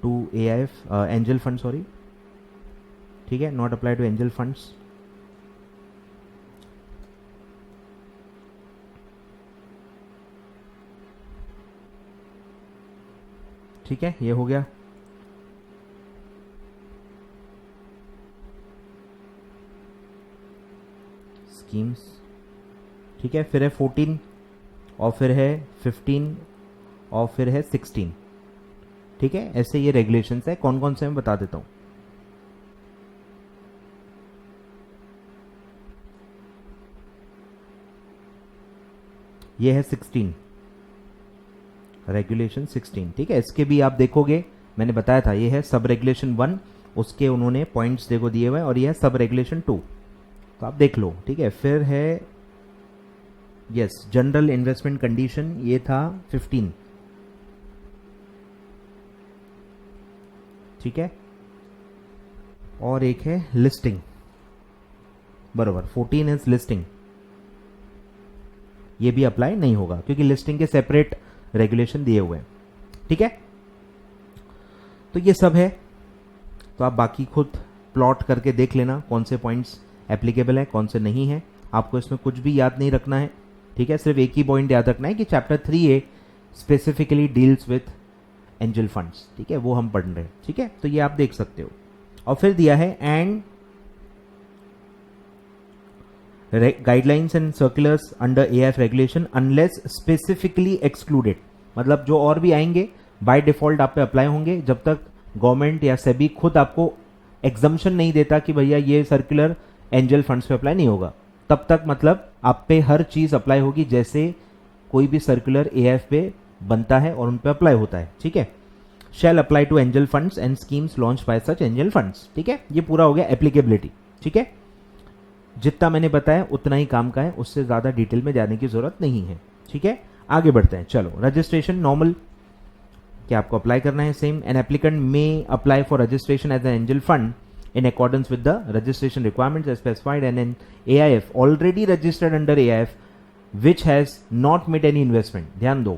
Speaker 1: to AIF angel fund, sorry, ठीक है, not apply to angel funds. ठीक है, ये हो गया। स्कीम्स, ठीक है, फिर है 14 और फिर है 15 और फिर है 16, ठीक है। ऐसे ये रेगुलेशंस है, कौन कौन से मैं बता देता हूं। ये है 16, रेगुलेशन 16, ठीक है। इसके भी आप देखोगे, मैंने बताया था, ये है सब रेगुलेशन 1, उसके उन्होंने पॉइंट्स देखो दिए हुए हैं, और ये है सब रेगुलेशन 2, तो आप देख लो, ठीक है। फिर है यस जनरल इन्वेस्टमेंट कंडीशन, ये था 15, ठीक है। और एक है लिस्टिंग, बरोबर 14 इज लिस्टिंग, ये भी अप्लाई नहीं होगा क्योंकि लिस्टिंग के सेपरेट रेगुलेशन दिए हुए हैं, ठीक है। तो ये सब है, तो आप बाकी खुद प्लॉट करके देख लेना कौन से पॉइंट्स एप्लीकेबल है, कौन से नहीं है। आपको इसमें कुछ भी याद नहीं रखना है, ठीक है, सिर्फ एक ही पॉइंट याद रखना है कि chapter 3A specifically deals with angel funds, ठीक है, वो हम पढ़ रहे हैं, ठीक है। तो ये आप देख सकते हो। और फिर दिया है and guidelines and circulars under AIF regulation unless specifically excluded, मतलब जो और भी आएंगे बाय डिफॉल्ट आप पे अप्लाई होंगे, जब तक गवर्नमेंट या सेबी खुद आपको एग्जम्पशन नहीं देता कि भैया ये सर्कुलर एंजल फंड्स पे अप्लाई नहीं होगा, तब तक मतलब आप पे हर चीज अप्लाई होगी जैसे कोई भी सर्कुलर AIF पे बनता है और उन पे अप्लाई होता है, ठीक है। Shall apply to angel funds and schemes launch by such angel funds, ठीक है। ये पूरा हो गया एप्लीकेबिलिटी, ठीक है। जितना मैंने बताया उतना ही काम का है, उससे ज्यादा डिटेल में जाने की जरूरत नहीं है, ठीक है। आगे बढ़ते हैं, चलो। रजिस्ट्रेशन नॉर्मल, क्या आपको अप्लाई करना है same. An applicant may apply for registration as an angel fund in accordance with the registration requirements as specified and an AIF already registered under AIF which has not made any investment। ध्यान दो,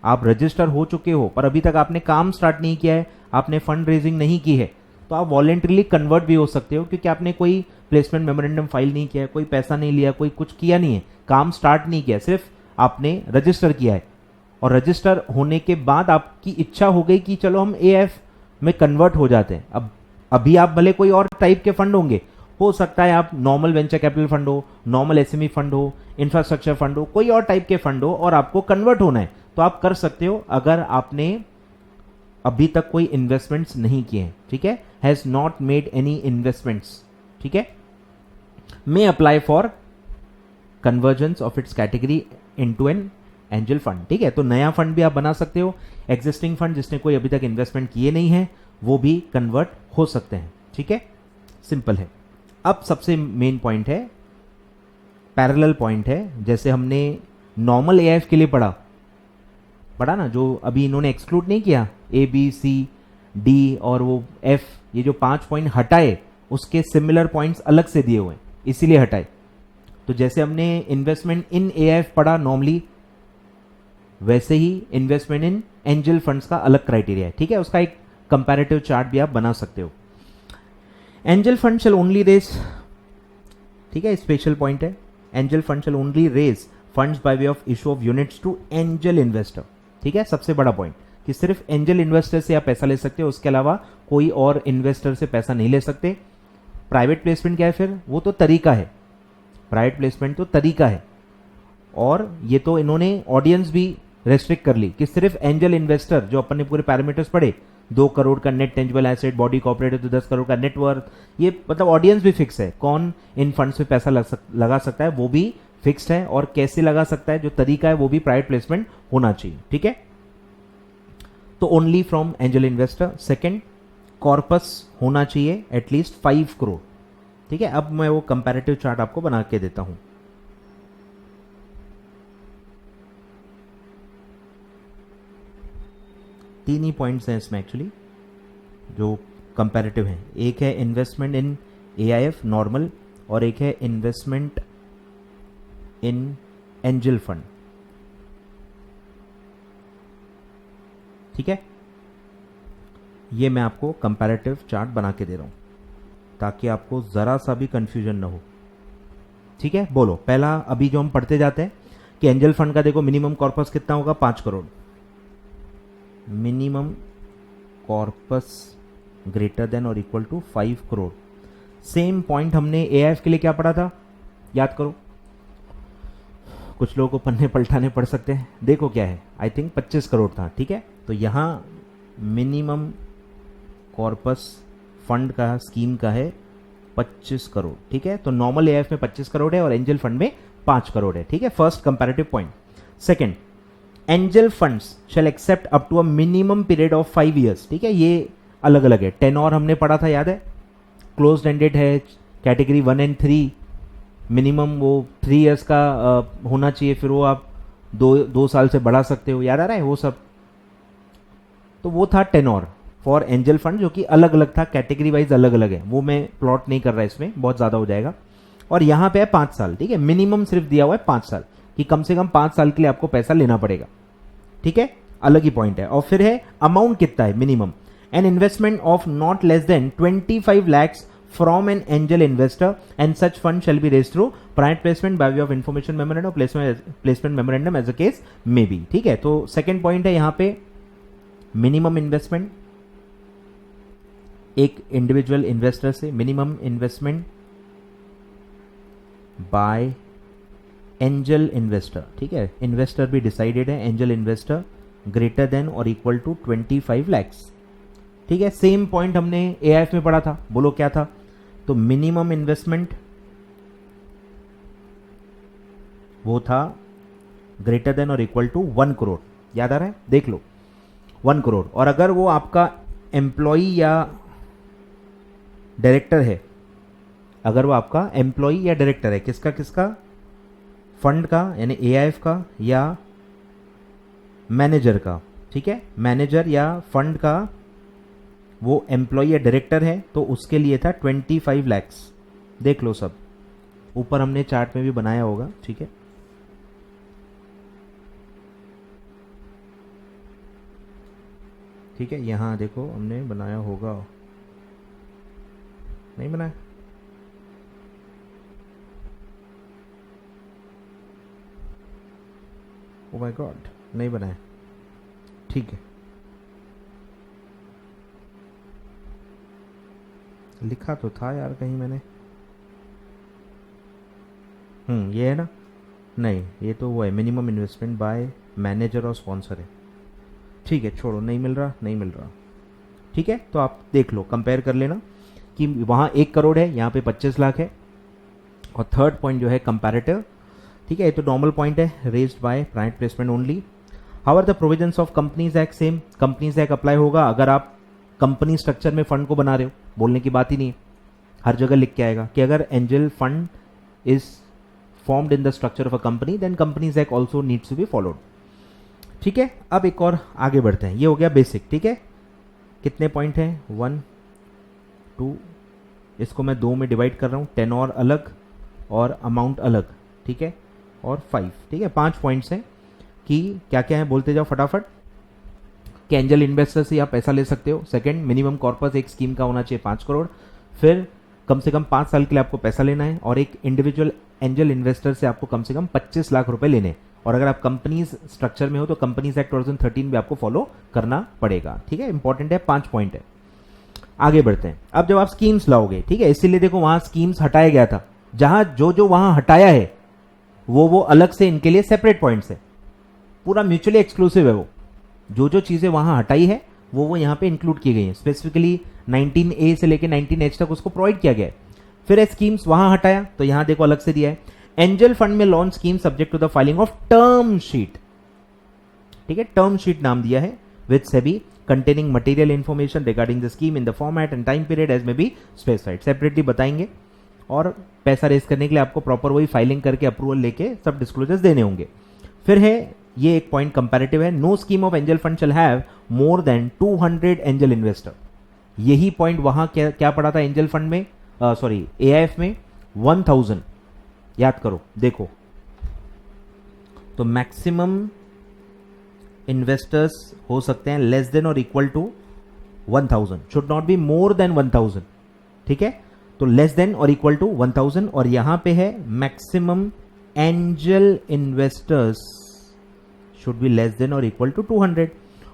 Speaker 1: आप register हो चुके हो पर अभी तक आपने काम स्टार्ट नहीं किया है, आपने फंड रेजिंग नहीं की है, तो आप वॉलेंटरीली कन्वर्ट भी हो सकते हो क्योंकि आपने कोई प्लेसमेंट मेमोरेंडम फाइल नहीं किया है, कोई पैसा नहीं लिया, कोई कुछ किया नहीं है, काम स्टार्ट नहीं किया, सिर्फ आपने रजिस्टर किया है। और रजिस्टर होने के बाद आपकी इच्छा हो गई कि चलो हम AIF में कन्वर्ट हो जाते हैं। अब अभी आप भले कोई और टाइप के फंड होंगे, हो सकता है आप नॉर्मल वेंचर कैपिटल फंड हो, नॉर्मल SME फंड हो, इंफ्रास्ट्रक्चर फंड हो, कोई और टाइप के फंड हो और आपको कन्वर्ट होना है तो आप कर सकते हो अगर आपने अभी तक कोई इन्वेस्टमेंट्स नहीं किए हैं, ठीक है। Has not made any investments, ठीक है, मे apply for convergence of its category into an angel fund, ठीक है। तो नया फंड भी आप बना सकते हो, एग्जिस्टिंग फंड जिसने कोई अभी तक इन्वेस्टमेंट किए नहीं है वो भी कन्वर्ट हो सकते हैं, ठीक है, सिंपल है। अब सबसे मेन पॉइंट है, पैरेलल पॉइंट है, जैसे हमने नॉर्मल AIF के लिए पढ़ा ना, जो अभी इन्होंने एक्सक्लूड नहीं किया, ABCD और वो F, ये जो 5 पॉइंट हटाए उसके सिमिलर पॉइंट्स अलग से दिए हुए हैं, इसीलिए हटाए। तो जैसे हमने इन्वेस्टमेंट इन AIF पढ़ा नॉर्मली, वैसे ही इन्वेस्टमेंट इन एंजल फंड्स का अलग क्राइटेरिया है, ठीक है। उसका एक कंपैरेटिव चार्ट भी आप बना सकते हो। Angel fund shall only raise, ठीक है, स्पेशल पॉइंट है, angel fund shall only raise funds by way of issue of units to angel investor, ठीक है। सबसे बड़ा पॉइंट कि सिर्फ एंजल इन्वेस्टर से आप पैसा ले सकते हो, उसके अलावा कोई और इन्वेस्टर से पैसा नहीं ले सकते। प्राइवेट प्लेसमेंट क्या है फिर, वो तो तरीका है, प्राइवेट प्लेसमेंट तो तरीका है, और ये तो इन्होंने ऑडियंस भी रेस्ट्रिक्ट कर ली कि सिर्फ एंजल इन्वेस्टर, जो अपन ने पूरे पैरामीटर्स पढ़े, 2 करोड़ का net tangible asset, body corporate तो 10 करोड़ का नेटवर्थ, ये मतलब ऑडियंस भी फिक्स है, कौन इन फंड्स में पैसा लगा सकता है वो भी फिक्स्ड है, और कैसे लगा सकता है जो तरीका है वो भी प्राइवेट प्लेसमेंट होना चाहिए, ठीक है। तो only from angel investor. Second, corpus होना चाहिए एटलीस्ट 5 करोड़, ठीक है। अब मैं वो कंपैरेटिव चार्ट आपको बना के देता हूं। तीन ही पॉइंट्स हैं इसमें एक्चुअली जो कंपैरेटिव हैं। एक है इन्वेस्टमेंट इन एआईएफ नॉर्मल, और एक है इन्वेस्टमेंट इन एंजल फंड, ठीक है। ये मैं आपको कंपैरेटिव चार्ट बना के दे रहा हूं ताकि आपको जरा सा भी कंफ्यूजन ना हो, ठीक है। बोलो पहला, अभी जो हम पढ़ते जाते हैं कि एंजल फंड का देखो मिनिमम कॉर्पस कितना होगा, 5 crore. Minimum corpus greater than और equal to 5 crore. Same point हमने एआईएफ के लिए क्या पढ़ा था, याद करो। कुछ लोगों को पन्ने पलटाने पड़ सकते हैं। देखो क्या है, आई थिंक 25 करोड़ था, ठीक है। तो यहां मिनिमम कॉर्पस फंड का स्कीम का है 25 करोड़, ठीक है। तो नॉर्मल एआईएफ में 25 करोड़ है और एंजल फंड में 5 करोड़ है, ठीक है। First comparative point. Second, angel funds shall accept up to a minimum period of 5 years, ठीक है। ये अलग अलग है। 10 और हमने पढ़ा था, याद है, क्लोज्ड एंडेड है, कैटेगरी 1 एंड 3, मिनिमम वो 3 ईयर्स का होना चाहिए, फिर वो आप 2 साल से बढ़ा सकते हो, याद आ रहा है वो सब। तो वो था 10 और फॉर एंजल फंड, जो कि अलग अलग था, कैटेगरी वाइज अलग अलग है, वो मैं प्लॉट नहीं कर रहा इसमें, बहुत ज्यादा हो जाएगा। और यहां पे है 5 साल, ठीक है। मिनिमम सिर्फ दिया हुआ है 5 साल कि कम से कम 5 साल के लिए आपको पैसा लेना पड़ेगा, ठीक है। अलग ही पॉइंट है। और फिर है अमाउंट कितना है minimum, an investment of not less than 25 lakhs from an angel investor and such fund shall be raised through private placement by way of information memorandum or placement memorandum as the case may be, ठीक है। तो second point है यहां पे minimum investment एक individual investor से, minimum investment by Angel investor, ठीक है। इन्वेस्टर भी डिसाइडेड है, एंजल इन्वेस्टर ग्रेटर देन और इक्वल टू 25 lakhs, ठीक है। सेम पॉइंट हमने एआईएफ में पढ़ा था, बोलो क्या था। तो मिनिमम इन्वेस्टमेंट वो था ग्रेटर देन और इक्वल टू 1 करोड़, याद आ रहा है, देख लो 1 करोड़। और अगर वो आपका एम्प्लॉई या डायरेक्टर है, अगर वो आपका एम्प्लॉई या डायरेक्टर है, किसका किसका, फंड का यानी एआईएफ का या मैनेजर का, ठीक है। मैनेजर या फंड का वो एम्प्लॉय या डायरेक्टर है, तो उसके लिए था 25 lakhs, देख लो सब, ऊपर हमने चार्ट में भी बनाया होगा, ठीक है। ठीक है, यहां देखो हमने बनाया होगा, नहीं बनाया, ओ माय गॉड, नहीं बनाया, ठीक है। लिखा तो था यार कहीं मैंने, ये है ना, नहीं ये तो वो है मिनिमम इन्वेस्टमेंट बाय मैनेजर और स्पॉन्सर है, ठीक है। छोड़ो, नहीं मिल रहा, नहीं मिल रहा, ठीक है। तो आप देख लो, कंपेयर कर लेना कि वहां 1 करोड़ है, यहाँ पे 25 लाख है। और थर्ड पॉइंट जो है कंपैरेटिव, ठीक है। ये तो नॉर्मल पॉइंट है, raised by private placement only. However the provisions of companies act same, companies act apply होगा अगर आप कंपनी स्ट्रक्चर में फंड को बना रहे हो, बोलने की बात ही नहीं है, हर जगह लिख के आएगा कि अगर angel fund is formed in the structure of a company then companies act also needs to be followed, ठीक है। अब एक और आगे बढ़ते हैं, ये हो गया बेसिक, ठीक है। कितने पॉइंट हैं, 1 2, इसको मैं 2 में डिवाइड कर रहा हूं, 10 और अलग और अमाउंट अलग, ठीक है, और 5, ठीक है। 5 पॉइंट्स हैं कि क्या क्या है, बोलते जाओ फटाफट। कि एंजल इन्वेस्टर से आप पैसा ले सकते हो। सेकंड, मिनिमम कॉर्पस एक स्कीम का होना चाहिए 5 करोड़। फिर कम से कम 5 साल के लिए आपको पैसा लेना है, और एक इंडिविजुअल एंजल इन्वेस्टर से आपको कम से कम 25 लाख रुपए लेने। और अगर आप कंपनीज स्ट्रक्चर में हो तो कंपनीज एक्ट 2013 भी आपको फॉलो करना पड़ेगा, ठीक है। इंपॉर्टेंट है, 5 पॉइंट है। आगे बढ़ते हैं। अब जब आप स्कीम्स लाओगे, ठीक है, इसीलिए देखो वहां स्कीम्स हटाया गया था, जहां जो जो वहां हटाया है वो अलग से इनके लिए सेपरेट पॉइंट्स है, पूरा म्यूचुअली एक्सक्लूसिव है वो, जो जो चीज़ें वहाँ हटाई है वो यहाँ पे इंक्लूड की गई हैं, स्पेसिफिकली 19A से लेके 19H तक उसको प्रोवाइड किया गया है। फिर है स्कीम्स, वहाँ हटाया तो यहाँ देखो अलग से दिया है, एंजल फंड में launch scheme subject to the filing of term sheet, ठीक है, टर्म शीट नाम दिया है, with SEBI containing material information regarding the scheme in the format and time period as may be specified, separately बताएंगे। और पैसा raise करने के लिए आपको प्रॉपर वही फाइलिंग करके अप्रूवल लेके सब डिस्क्लोजर्स देने होंगे। फिर है ये एक पॉइंट कंपैरेटिव है, no scheme of angel fund shall have more than 200 angel investor. यही पॉइंट वहां क्या पड़ा था एंजल फंड में, सॉरी एआईएफ में 1000, याद करो देखो, तो मैक्सिमम इन्वेस्टर्स हो सकते हैं लेस देन और equal to 1000, should not be more than 1000, ठीक है, तो लेस देन और इक्वल टू 1000। और यहां पे है maximum angel investors should be less than और इक्वल टू 200।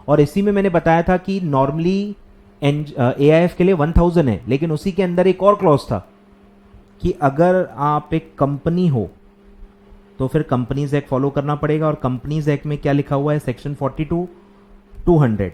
Speaker 1: और इसी में मैंने बताया था कि नॉर्मली एआईएफ के लिए 1000 है, लेकिन उसी के अंदर एक और क्लॉज था कि अगर आप एक कंपनी हो तो फिर कंपनीज एक्ट फॉलो करना पड़ेगा, और कंपनीज एक्ट में क्या लिखा हुआ है, सेक्शन 42 200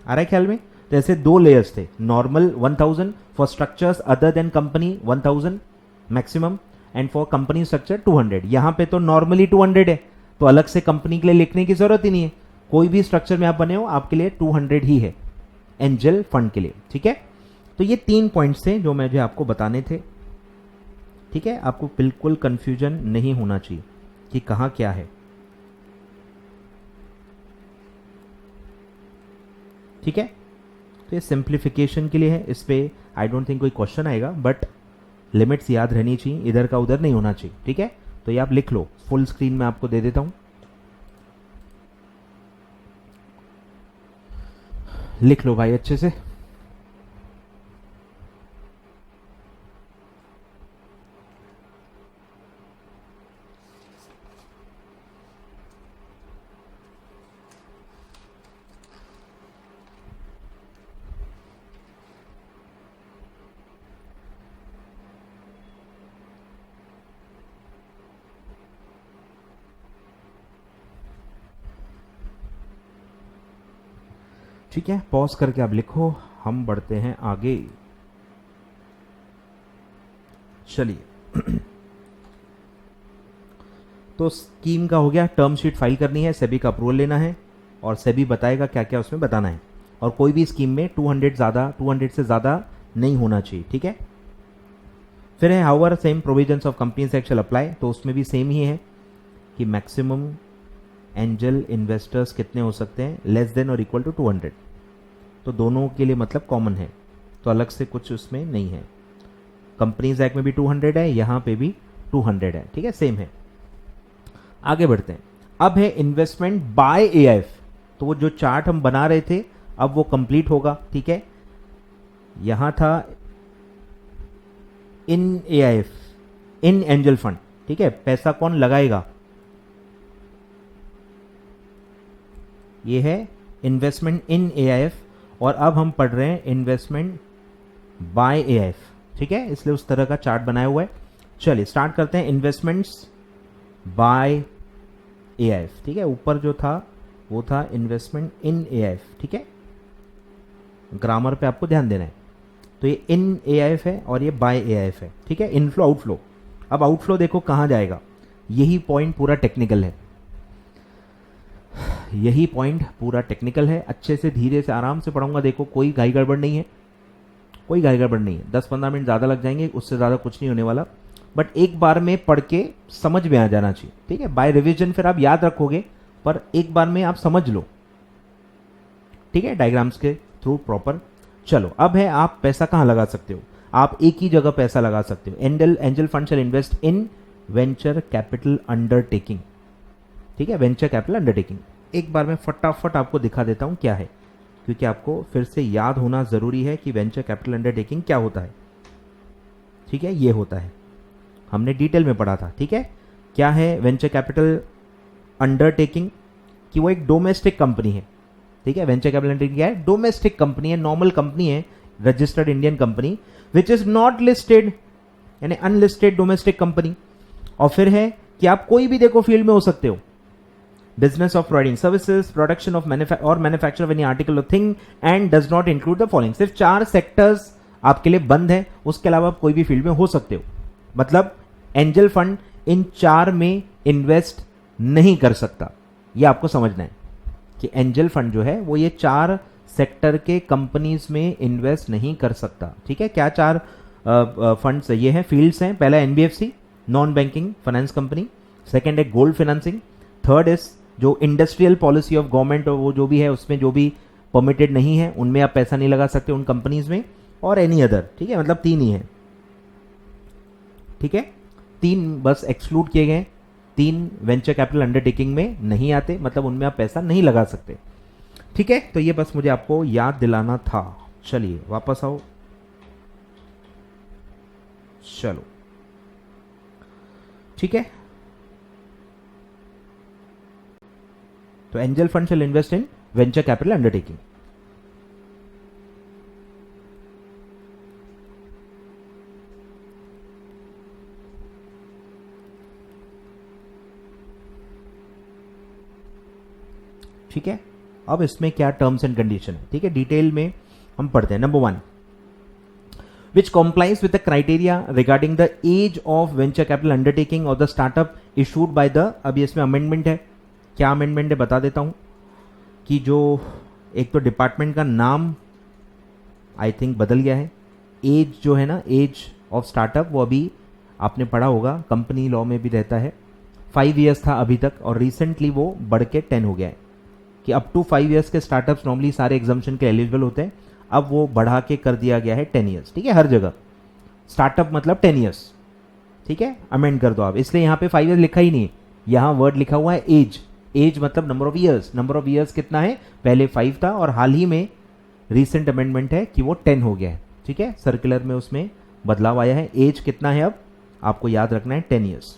Speaker 1: आ रहा है ख्याल में। तो ऐसे दो लेयर्स थे, normal 1000 for structures other than company 1000 maximum, and for company structure 200। यहां पे तो नॉर्मली 200 है, तो अलग से कंपनी के लिए लिखने की जरूरत ही नहीं है, कोई भी स्ट्रक्चर में आप बने हो आपके लिए 200 ही है एंजल फंड के लिए, ठीक है। तो ये 3 पॉइंट्स थे जो मुझे आपको बताने थे, ठीक है, आपको बिल्कुल कंफ्यूजन नहीं होना चाहिए कि कहां क्या है, ठीक है। तो ये सिंप्लीफिकेशन के लिए है, इस पे आई डोंट थिंक कोई क्वेश्चन आएगा, बट लिमिट्स याद रहनी चाहिए, इधर का उधर नहीं होना चाहिए, ठीक है। तो ये आप लिख लो, फुल स्क्रीन में आपको दे देता हूं, लिख लो भाई अच्छे से। ठीक है, पॉज करके आप लिखो, हम बढ़ते हैं आगे। चलिए तो स्कीम का हो गया, टर्म शीट फाइल करनी है, सेबी का अप्रूवल लेना है, और सेबी बताएगा क्या क्या उसमें बताना है, और कोई भी स्कीम में 200 से ज़्यादा नहीं होना चाहिए, ठीक है। फिर है however same provisions of companies act shall apply, तो उसमें भी सेम ही है कि मैक्सिमम एंजल इन्वेस्टर्स कितने हो सकते हैं, लेस देन और इक्वल टू 200, तो दोनों के लिए मतलब कॉमन है, तो अलग से कुछ उसमें नहीं है। कंपनीज एक्ट में भी 200 है, यहां पे भी 200 है, ठीक है, सेम है। आगे बढ़ते हैं, अब है इन्वेस्टमेंट बाय एआईएफ, तो वो जो चार्ट हम बना रहे थे अब वो कंप्लीट होगा, ठीक है। यहां था इन एआईएफ, इन एंजल फंड, ठीक है, पैसा कौन लगाएगा, ये है इन्वेस्टमेंट इन एआईएफ, और अब हम पढ़ रहे हैं इन्वेस्टमेंट बाय एआईएफ, ठीक है, इसलिए उस तरह का चार्ट बनाया हुआ है। चलिए स्टार्ट करते हैं, इन्वेस्टमेंट्स बाय एआईएफ, ठीक है, ऊपर जो था वो था इन्वेस्टमेंट इन एआईएफ, ठीक है, ग्रामर पे आपको ध्यान देना है। तो ये इन एआईएफ है और ये बाय एआईएफ है, ठीक है, इनफ्लो आउटफ्लो। अब आउटफ्लो देखो कहां जाएगा, यही पॉइंट पूरा टेक्निकल है, यही पॉइंट पूरा टेक्निकल है, अच्छे से धीरे से आराम से पढ़ूंगा, देखो कोई घाई गड़बड़ नहीं है, कोई घाई गड़बड़ नहीं है, 10-15 मिनट ज़्यादा लग जाएंगे, उससे ज़्यादा कुछ नहीं होने वाला, बट एक बार में पढ़ के समझ में आ जाना चाहिए, ठीक है। बाय रिवीजन फिर आप याद रखोगे, पर एक बार में आप समझ लो, ठीक है, डायग्राम्स के थ्रू प्रॉपर। चलो अब है आप पैसा कहाँ लगा सकते हो, आप एक ही जगह पैसा लगा सकते हो, angel fund shall invest in venture capital undertaking, ठीक है, वेंचर कैपिटल अंडरटेकिंग। एक बार मैं फटाफट आपको दिखा देता हूं क्या है, क्योंकि आपको फिर से याद होना जरूरी है कि वेंचर कैपिटल अंडरटेकिंग क्या होता है, ठीक है, ये होता है, हमने डिटेल में पढ़ा था, ठीक है। क्या है वेंचर कैपिटल अंडरटेकिंग, कि वो एक डोमेस्टिक कंपनी है, ठीक है, वेंचर कैपिटल अंडरटेकिंग क्या है, डोमेस्टिक कंपनी है, नॉर्मल कंपनी है, registered Indian company, which is not listed, यानी अनलिस्टेड डोमेस्टिक कंपनी। और फिर है कि आप कोई भी देखो फील्ड में हो सकते हो, business of providing services, production of or manufacture of any article or thing and does not include the following. सिर्फ 4 सेक्टर्स आपके लिए बंद है, उसके अलावा आप कोई भी फील्ड में हो सकते हो. मतलब एंजल फंड इन 4 में इन्वेस्ट नहीं कर सकता. ये आपको समझना है कि एंजल फंड जो है वो ये 4 सेक्टर के कंपनीज में इन्वेस्ट नहीं कर सकता. ठीक है, क्या 4 फंड्स ये हैं, फील्ड्स हैं. पहला NBFC, non banking finance company. Second है गोल्ड फाइनेंसिंग. थर्ड इज जो इंडस्ट्रियल पॉलिसी ऑफ गवर्नमेंट और वो जो भी है उसमें जो भी परमिटेड नहीं है उनमें आप पैसा नहीं लगा सकते उन कंपनीज में. और एनी अदर. ठीक है, मतलब 3 ही है. ठीक है, 3 बस एक्सक्लूड किए गए. 3 वेंचर कैपिटल अंडरटेकिंग में नहीं आते, मतलब उनमें आप पैसा नहीं लगा सकते. ठीक है, तो ये बस मुझे आपको याद दिलाना था. चलिए वापस आओ. चलो ठीक है, तो angel fund shall invest in venture capital undertaking. ठीक है, अब इसमें क्या टर्म्स एंड कंडीशन है. ठीक है, डिटेल में हम पढ़ते हैं. Number 1, which complies with the criteria regarding the age of venture capital undertaking or the startup issued by the. अभी इसमें अमेंडमेंट है. क्या अमेंडमेंट है बता देता हूं कि जो एक तो डिपार्टमेंट का नाम आई थिंक बदल गया है. एज जो है ना, एज ऑफ स्टार्टअप, वो अभी आपने पढ़ा होगा, कंपनी लॉ में भी रहता है 5 ईयर्स था अभी तक, और रिसेंटली वो बढ़ के 10 हो गया है कि अप टू 5 ईयर्स के स्टार्टअप्स नॉर्मली सारे एग्जाम्शन के एलिजिबल होते हैं. अब वो बढ़ा के कर दिया गया है 10 ईयर्स. ठीक है, हर जगह स्टार्टअप मतलब 10 ईयर्स. ठीक है, अमेंड कर दो आप. इसलिए यहाँ पे 5 ईयर्स लिखा ही नहीं है, यहाँ वर्ड लिखा हुआ है एज. एज मतलब number of years. Number of years कितना है, पहले 5 था और हाल ही में रिसेंट अमेंडमेंट है कि वो 10 हो गया है. ठीक है, सर्कुलर में उसमें बदलाव आया है. एज कितना है अब आपको याद रखना है, 10 ईयर्स.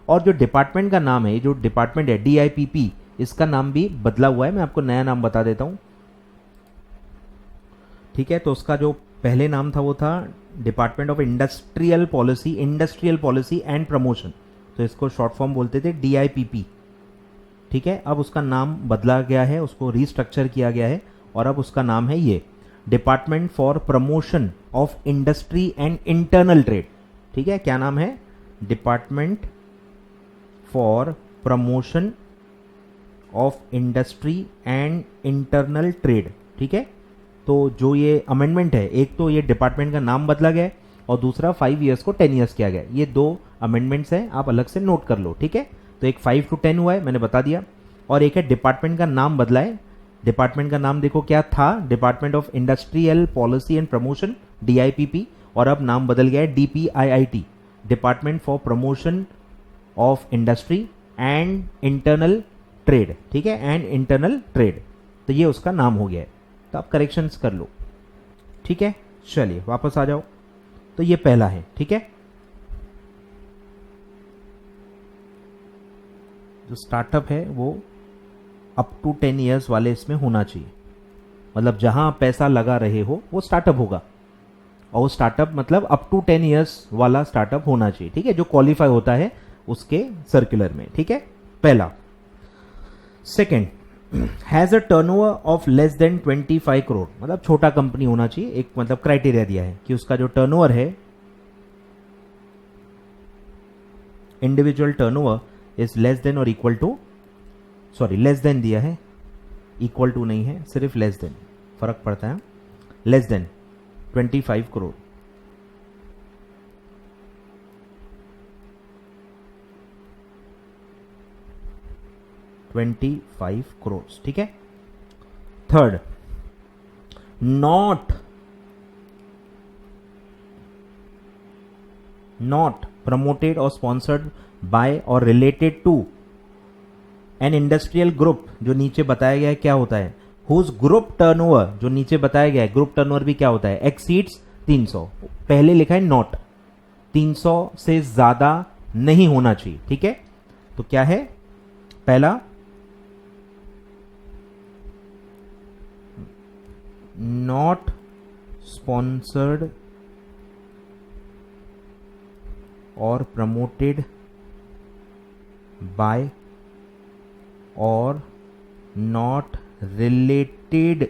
Speaker 1: और जो डिपार्टमेंट का नाम है, जो डिपार्टमेंट है DIPP, इसका नाम भी बदला हुआ है. मैं आपको नया नाम बता देता हूं. ठीक है, तो उसका जो पहले नाम था वो था department of industrial policy and promotion. तो इसको शॉर्ट फॉर्म बोलते थे DIPP. ठीक है, अब उसका नाम बदला गया है, उसको रीस्ट्रक्चर किया गया है और अब उसका नाम है ये department for promotion of industry and internal trade. ठीक है, क्या नाम है, department for promotion of industry and internal trade. ठीक है, तो जो ये अमेंडमेंट है, एक तो ये डिपार्टमेंट का नाम बदला गया है और दूसरा 5 ईयर्स को 10 ईयर्स किया गया. ये 2 अमेंडमेंट्स हैं, आप अलग से नोट कर लो. ठीक है, तो एक 5 to 10 हुआ है, मैंने बता दिया, और एक है डिपार्टमेंट का नाम बदला है. डिपार्टमेंट का नाम देखो क्या था, department of industrial policy and promotion DIPP, और अब नाम बदल गया है DPIIT, department for promotion of industry and internal trade. ठीक है, एंड इंटरनल ट्रेड, तो ये उसका नाम हो गया है. तो आप करेक्शंस कर लो. ठीक है, चलिए वापस आ जाओ. तो ये पहला है. ठीक है, जो स्टार्टअप है वो अप टू 10 ईयर्स वाले इसमें होना चाहिए. मतलब जहां पैसा लगा रहे हो वो स्टार्टअप होगा, और वो स्टार्टअप मतलब अप टू 10 ईयर्स वाला स्टार्टअप होना चाहिए. ठीक है, जो क्वालिफाई होता है उसके सर्कुलर में. ठीक है, पहला. Second, has a turnover of less than 25 crore, मतलब छोटा कंपनी होना चाहिए. एक मतलब क्राइटेरिया दिया है कि उसका जो टर्नओवर है, individual turnover is less than और equal to, sorry less than दिया है, इक्वल टू नहीं है, सिर्फ लेस देन, फर्क पड़ता है. Less than 25 crore. $25 करोड़. ठीक है. थर्ड, not promoted or sponsored by or related to an industrial group. जो नीचे बताया गया है क्या होता है, हुज ग्रुप टर्नओवर, जो नीचे बताया गया है ग्रुप टर्नओवर भी क्या होता है, एक्सीड्स 300. पहले लिखा है नॉट, 300 से ज्यादा नहीं होना चाहिए. ठीक है, तो क्या है पहला, not sponsored or promoted by or not related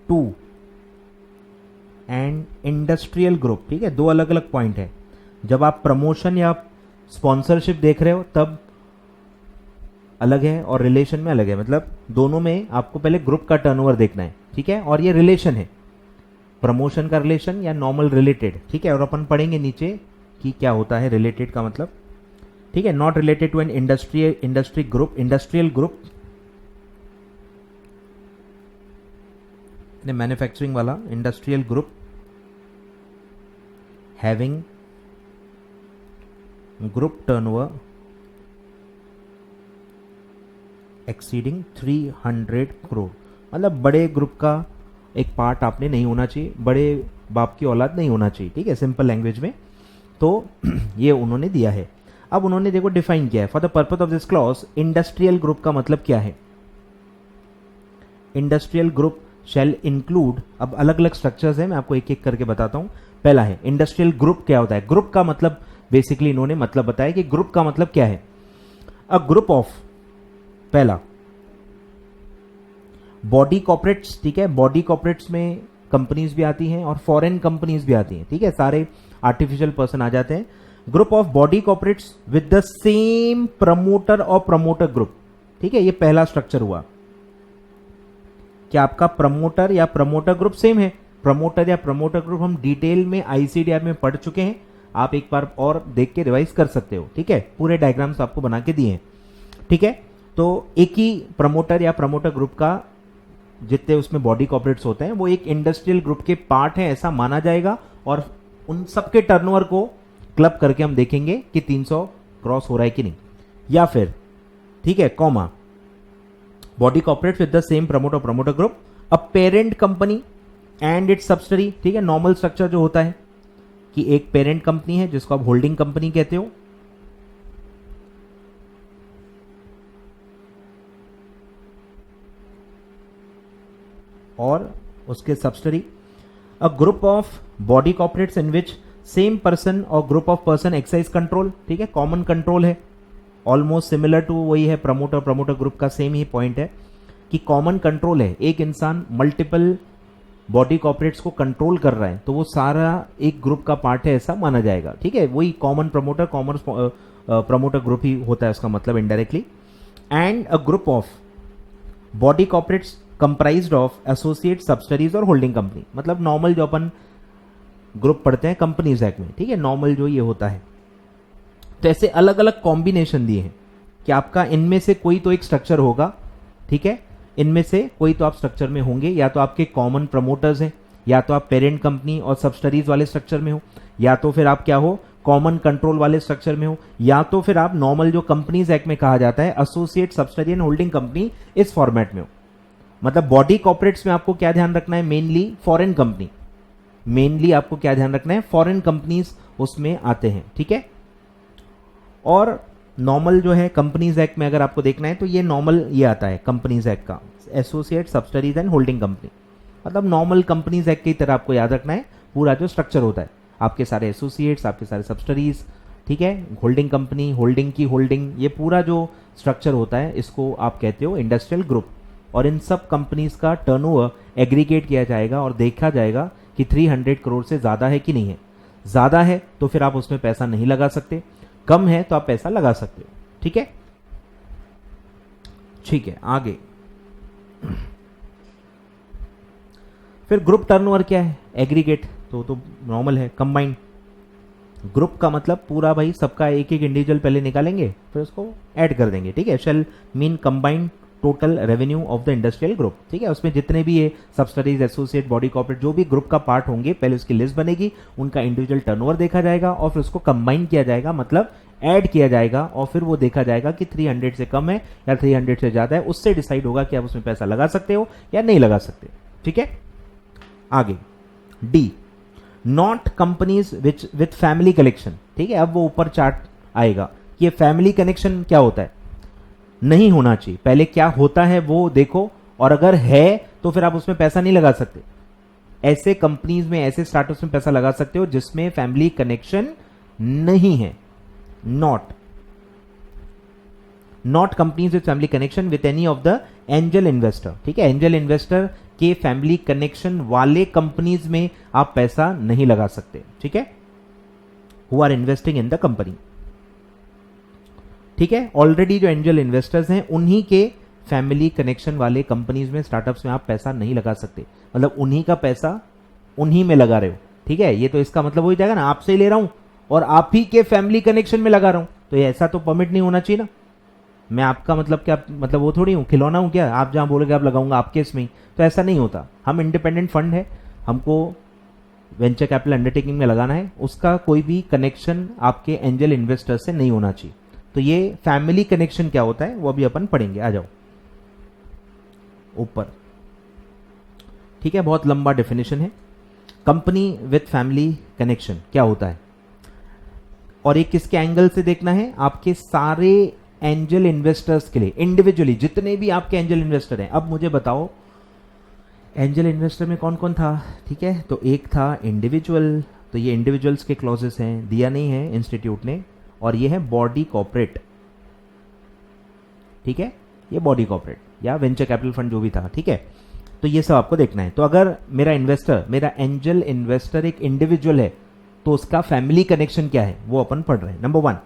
Speaker 1: to and industrial group. ठीक है, दो अलग अलग पॉइंट है। जब आप प्रमोशन या स्पॉन्सरशिप देख रहे हो तब अलग है और रिलेशन में अलग है। मतलब दोनों में आपको पहले ग्रुप का टर्नओवर देखना है। ठीक है, और ये रिलेशन है, प्रमोशन का रिलेशन या नॉर्मल रिलेटेड। ठीक है, और अपन पढ़ेंगे नीचे कि क्या होता है रिलेटेड का मतलब। ठीक है, not related to an industrial group manufacturing वाला industrial group having group turnover exceeding 300 crore. मतलब बड़े ग्रुप का एक पार्ट आपने नहीं होना चाहिए, बड़े बाप की औलाद नहीं होना चाहिए। ठीक है, सिंपल लैंग्वेज में तो ये उन्होंने दिया है। अब उन्होंने देखो डिफाइन किया है, for the purpose of this clause industrial group का मतलब क्या है। इंडस्ट्रियल ग्रुप शैल इंक्लूड, अब अलग अलग स्ट्रक्चर्स है, मैं आपको एक एक करके बताता हूं। पहला है इंडस्ट्रियल ग्रुप। क्या होता है ग्रुप का मतलब, बेसिकली इन्होंने मतलब बताया कि ग्रुप का मतलब क्या है। अ ग्रुप ऑफ, पहला बॉडी कॉर्पोरेट्स। ठीक है, बॉडी कॉर्पोरेट्स में कंपनीज भी आती हैं और फॉरेन कंपनीज भी आती हैं। ठीक है, सारे आर्टिफिशियल पर्सन आ जाते हैं। Group of body corporates with the same promoter और प्रमोटर ग्रुप। ठीक है, ये पहला स्ट्रक्चर हुआ कि आपका प्रमोटर या प्रमोटर ग्रुप सेम है। प्रमोटर या प्रमोटर ग्रुप हम डिटेल में आईसीडीआर में पढ़ चुके हैं, आप एक बार और देख के रिवाइज कर सकते हो। ठीक है, पूरे डायग्राम्स आपको बना के दिए हैं। ठीक है, तो एक ही प्रमोटर या प्रमोटर ग्रुप का जितने उसमें बॉडी कॉर्पोरेट्स होते हैं वो एक इंडस्ट्रियल ग्रुप के पार्ट है, ऐसा माना जाएगा। और उन सबके टर्नओवर को क्लब करके हम देखेंगे कि 300 क्रॉस हो रहा है कि नहीं। या फिर ठीक है, comma body corporate with the same promoter promoter group, a parent company and it's subsidiary. ठीक है, नॉर्मल स्ट्रक्चर जो होता है कि एक पेरेंट कंपनी है जिसको आप होल्डिंग कंपनी कहते हो, और उसके subsidiary. A group of body corporates in which same person और group of person exercise control. ठीक है, कॉमन कंट्रोल है, ऑलमोस्ट सिमिलर टू वही है प्रमोटर प्रमोटर ग्रुप का, सेम ही पॉइंट है कि कॉमन कंट्रोल है। एक इंसान मल्टीपल बॉडी कॉर्पोरेट्स को कंट्रोल कर रहा है तो वो सारा एक ग्रुप का पार्ट है, ऐसा माना जाएगा। ठीक है, वही common promoter common promoter group ही होता है उसका मतलब indirectly. And a group of body corporates comprised of associate subsidiaries और होल्डिंग कंपनी। मतलब नॉर्मल जो अपन ग्रुप पढ़ते हैं कंपनीज एक्ट में। ठीक है, नॉर्मल जो ये होता है। तो ऐसे अलग अलग कॉम्बिनेशन दिए हैं कि आपका इनमें से कोई तो एक स्ट्रक्चर होगा। ठीक है, इनमें से कोई तो आप स्ट्रक्चर में होंगे, या तो आपके कॉमन प्रमोटर्स हैं, या तो आप पेरेंट कंपनी और सब्सिडरीज वाले स्ट्रक्चर में हो, या तो फिर आप क्या हो कॉमन कंट्रोल वाले स्ट्रक्चर में हो, या तो फिर आप नॉर्मल जो कंपनीज एक्ट में कहा जाता है associate subsidiary and holding company, इस फॉर्मेट में हो। मतलब बॉडी कॉर्पोरेट्स में आपको क्या ध्यान रखना है, मेनली फॉरेन कंपनी, मेनली आपको क्या ध्यान रखना है, फॉरेन कंपनीज उसमें आते हैं। ठीक है, और नॉर्मल जो है कंपनीज एक्ट में अगर आपको देखना है तो ये नॉर्मल ये आता है कंपनीज एक्ट का, associate subsidiaries and holding company. मतलब नॉर्मल कंपनीज एक्ट की तरह आपको याद रखना है पूरा जो स्ट्रक्चर होता है, आपके सारे एसोसिएट्स, आपके सारे सब्सिडरीज। ठीक है, होल्डिंग कंपनी, होल्डिंग की होल्डिंग, ये पूरा जो स्ट्रक्चर होता है इसको आप कहते हो इंडस्ट्रियल ग्रुप। और इन सब कंपनीज का टर्नओवर एग्रीगेट किया जाएगा और देखा जाएगा कि 300 करोड़ से ज़्यादा है कि नहीं है। ज़्यादा है तो फिर आप उसमें पैसा नहीं लगा सकते, कम है तो आप पैसा लगा सकते हो। ठीक है, ठीक है, आगे फिर ग्रुप टर्नओवर क्या है, एग्रीगेट तो नॉर्मल है। कंबाइंड ग्रुप का मतलब पूरा भाई सबका एक एक इंडिविजुअल पहले निकालेंगे फिर उसको ऐड कर देंगे। ठीक है, shall mean combined total revenue of the industrial group. ठीक है, उसमें जितने भी ये सब्सिडरीज एसोसिएट बॉडी कॉर्पोरेट जो भी ग्रुप का पार्ट होंगे पहले उसकी लिस्ट बनेगी, उनका इंडिविजुअल टर्नओवर देखा जाएगा और फिर उसको कंबाइन किया जाएगा, मतलब ऐड किया जाएगा, और फिर वो देखा जाएगा कि 300 से कम है या 300 से ज्यादा है, उससे डिसाइड होगा कि आप उसमें पैसा लगा सकते हो या नहीं लगा सकते। ठीक है, आगे D, not companies with family collection. ठीक है, अब वो ऊपर चार्ट आएगा कि ये फैमिली कनेक्शन क्या होता है, नहीं होना चाहिए। पहले क्या होता है वो देखो, और अगर है तो फिर आप उसमें पैसा नहीं लगा सकते। ऐसे कंपनीज में, ऐसे स्टार्टअप्स में पैसा लगा सकते हो जिसमें फैमिली कनेक्शन नहीं है। Not companies with family connection with any of the angel investor, ठीक है। एंजल इन्वेस्टर के फैमिली कनेक्शन वाले कंपनीज में आप पैसा नहीं लगा सकते, ठीक है। Who are investing in the company, ठीक है। ऑलरेडी जो एंजल इन्वेस्टर्स हैं उन्हीं के फैमिली कनेक्शन वाले कंपनीज में, स्टार्टअप्स में आप पैसा नहीं लगा सकते, मतलब उन्हीं का पैसा उन्हीं में लगा रहे हो, ठीक है। ये तो इसका मतलब हो जाएगा ना, आपसे ही ले रहा हूं और आप ही के फैमिली कनेक्शन में लगा रहा हूं, तो ये ऐसा तो परमिट नहीं होना चाहिए ना। मैं आपका मतलब क्या, मतलब वो थोड़ी हूँ, खिलौना हूँ क्या, आप जहां बोलोगे आप लगाऊंगा आपके इसमें ही, तो ऐसा नहीं होता। हम इंडिपेंडेंट फंड है, हमको वेंचर कैपिटल अंडरटेकिंग में लगाना है, उसका कोई भी कनेक्शन आपके एंजल इन्वेस्टर से नहीं होना चाहिए। तो ये फैमिली कनेक्शन क्या होता है वो अभी अपन पढ़ेंगे। आ जाओ ऊपर, ठीक है। बहुत लंबा डेफिनेशन है। कंपनी विथ फैमिली कनेक्शन क्या होता है, और ये किसके एंगल से देखना है, आपके सारे एंजल इन्वेस्टर्स के लिए इंडिविजुअली, जितने भी आपके एंजल इन्वेस्टर हैं। अब मुझे बताओ एंजल इन्वेस्टर में कौन कौन था, ठीक है। तो एक था इंडिविजुअल, तो ये इंडिविजुअल्स के क्लॉजेस हैं, दिया नहीं है इंस्टीट्यूट ने, और ये है बॉडी कॉर्पोरेट, ठीक है। ये बॉडी कॉर्पोरेट या वेंचर कैपिटल फंड जो भी था, ठीक है। तो ये सब आपको देखना है। तो अगर मेरा इन्वेस्टर, मेरा एंजल इन्वेस्टर एक इंडिविजुअल है, तो उसका फैमिली कनेक्शन क्या है वो अपन पढ़ रहे हैं। Number 1,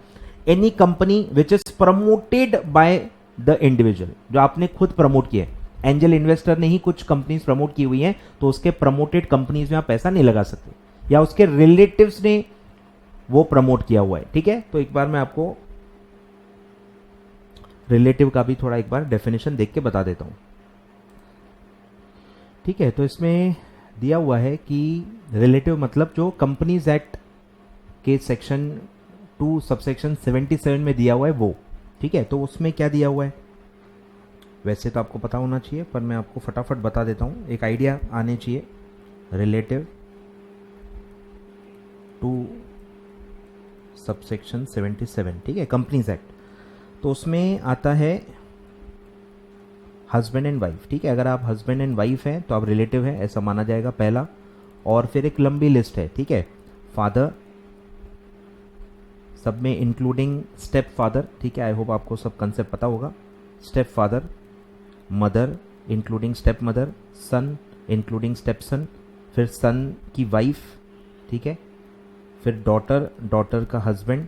Speaker 1: any company which is promoted by the individual, जो आपने खुद प्रमोट किया है, एंजल इन्वेस्टर ने ही कुछ कंपनीज प्रमोट की हुई हैं, तो उसके प्रमोटेड कंपनीज में आप पैसा नहीं लगा सकते, या उसके रिलेटिव्स ने वो प्रमोट किया हुआ है, ठीक है। तो एक बार मैं आपको रिलेटिव का भी थोड़ा एक बार डेफिनेशन देख के बता देता हूं, ठीक है। तो इसमें दिया हुआ है कि रिलेटिव मतलब जो कंपनीज एक्ट के सेक्शन 2 सबसेक्शन 77 में दिया हुआ है वो, ठीक है। तो उसमें क्या दिया हुआ है, वैसे तो आपको पता होना चाहिए, पर मैं आपको फटाफट बता देता हूं, एक आइडिया आने चाहिए। रिलेटिव 2 सबसेक्शन 77, ठीक है, कंपनीज एक्ट। तो उसमें आता है हस्बैंड एंड वाइफ, ठीक है। अगर आप हस्बैंड एंड वाइफ हैं तो आप रिलेटिव हैं, ऐसा माना जाएगा, पहला। और फिर एक लंबी लिस्ट है, ठीक है। फादर, सब में इंक्लूडिंग स्टेप फादर, ठीक है। आई होप आपको सब कंसेप्ट पता होगा। Step father, mother including step mother, son including step son, फिर सन की वाइफ, ठीक है। फिर डॉटर, डॉटर का हस्बैंड,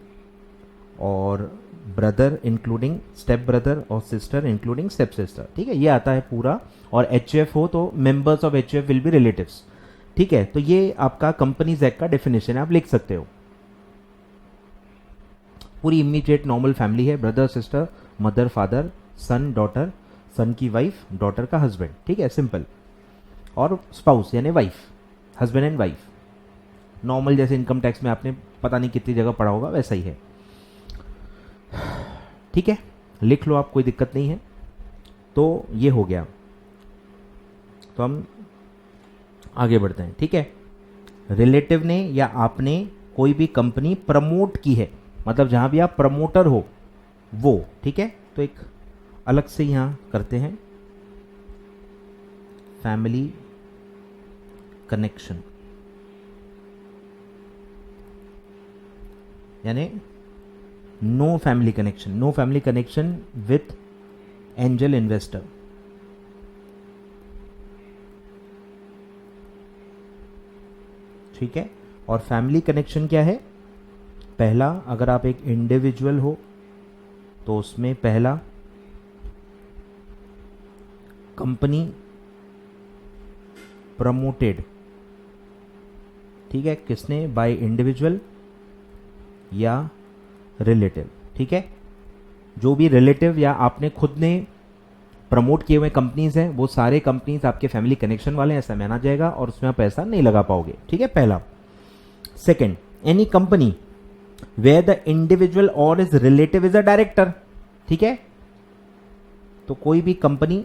Speaker 1: और ब्रदर इंक्लूडिंग स्टेप ब्रदर, और सिस्टर इंक्लूडिंग स्टेप सिस्टर, ठीक है। ये आता है पूरा। और एचयूएफ हो तो members of HUF will be relatives, ठीक है। तो ये आपका कंपनीज एक्ट का डेफिनेशन है, आप लिख सकते हो। पूरी इमीडिएट नॉर्मल फैमिली है, brother sister mother father son daughter, son की वाइफ डॉटर का हस्बैंड, ठीक है, सिंपल। और स्पाउस यानी wife, husband and wife, normal जैसे इनकम टैक्स में आपने पता नहीं कितनी जगह पढ़ा होगा वैसा ही है, ठीक है। लिख लो आप, कोई दिक्कत नहीं है। तो ये हो गया, तो हम आगे बढ़ते हैं, ठीक है। रिलेटिव ने या आपने कोई भी कंपनी प्रमोट की है, मतलब जहां भी आप प्रमोटर हो वो, ठीक है। तो एक अलग से यहां करते हैं फैमिली कनेक्शन, यानी no family connection, no family connection with angel investor, ठीक है। और फैमिली कनेक्शन क्या है, पहला अगर आप एक इंडिविजुअल हो तो उसमें पहला कंपनी प्रमोटेड, ठीक है, किसने, बाय इंडिविजुअल या रिलेटिव, ठीक है। जो भी रिलेटिव या आपने खुद ने प्रमोट किए हुए कंपनीज हैं वो सारे कंपनीज आपके फैमिली कनेक्शन वाले हैं, ऐसा माना जाएगा, और उसमें आप पैसा नहीं लगा पाओगे, ठीक है, पहला। Second, any company where the individual और is relative is a director, ठीक है। तो कोई भी कंपनी,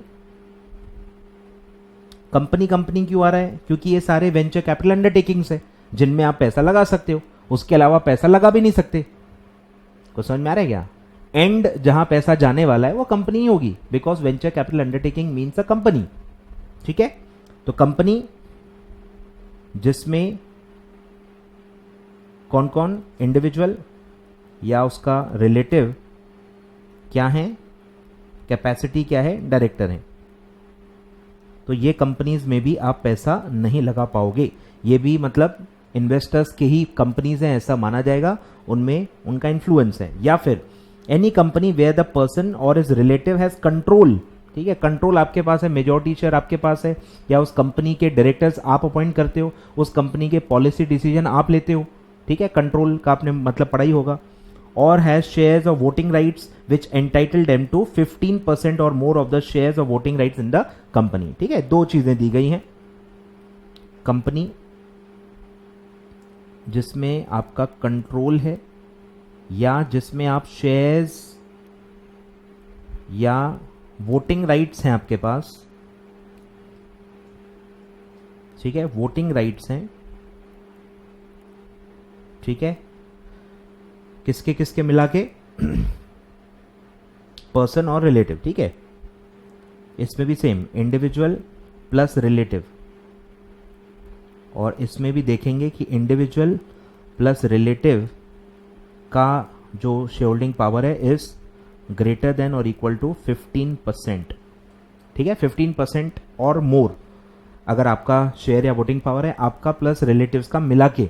Speaker 1: कंपनी क्यों आ रहा है, क्योंकि ये सारे वेंचर कैपिटल अंडरटेकिंग्स है जिनमें आप पैसा लगा सकते हो, उसके अलावा पैसा लगा भी नहीं सकते। को समझ में आ रहा है क्या, एंड जहां पैसा जाने वाला है वो कंपनी ही होगी, because venture capital undertaking means a company, ठीक है। तो कंपनी जिसमें कौन कौन, इंडिविजुअल या उसका रिलेटिव क्या है, कैपेसिटी क्या है, डायरेक्टर है। तो ये कंपनीज में भी आप पैसा नहीं लगा पाओगे। ये भी मतलब इन्वेस्टर्स के ही कंपनीज हैं ऐसा माना जाएगा, उनमें उनका इन्फ्लुएंस है। या फिर any company where the person or is relative has control, ठीक है, कंट्रोल आपके पास है, मेजॉरिटी शेयर आपके पास है, या उस कंपनी के डायरेक्टर्स आप अपॉइंट करते हो, उस कंपनी के पॉलिसी डिसीजन आप लेते हो, ठीक है, कंट्रोल का आपने मतलब पढ़ा ही होगा। और has shares of voting rights which entitle them to 15% or more of the shares of voting rights in the company, ठीक है। दो चीजें दी गई हैं, कंपनी जिसमें आपका कंट्रोल है या जिसमें आप शेयर्स या वोटिंग राइट्स हैं आपके पास, ठीक है, वोटिंग राइट्स हैं, ठीक है, किसके किसके मिला के, पर्सन और रिलेटिव, ठीक है। इसमें भी सेम, इंडिविजुअल प्लस रिलेटिव, और इसमें भी देखेंगे कि इंडिविजुअल प्लस रिलेटिव का जो शेयर होल्डिंग पावर है इज ग्रेटर देन और इक्वल टू 15%, ठीक है, 15% और मोर अगर आपका शेयर या वोटिंग पावर है आपका प्लस रिलेटिव्स का मिला के,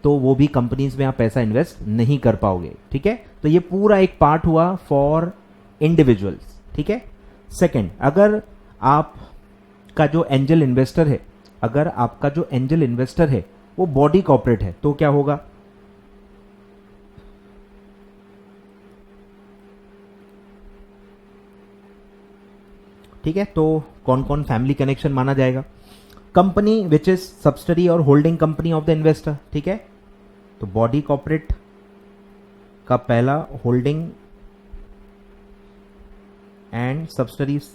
Speaker 1: तो वो भी कंपनीज में आप पैसा इन्वेस्ट नहीं कर पाओगे, ठीक है। तो ये पूरा एक पार्ट हुआ फॉर इंडिविजुअल्स, ठीक है। सेकंड, अगर आपका जो एंजल इन्वेस्टर है, अगर आपका जो एंजल इन्वेस्टर है वो बॉडी कॉर्पोरेट है, तो क्या होगा, ठीक है। तो कौन कौन फैमिली कनेक्शन माना जाएगा, कंपनी विच इज सब्सिडरी और holding company of the investor, ठीक है। तो बॉडी कॉर्पोरेट का पहला होल्डिंग एंड सब्सिडरीज,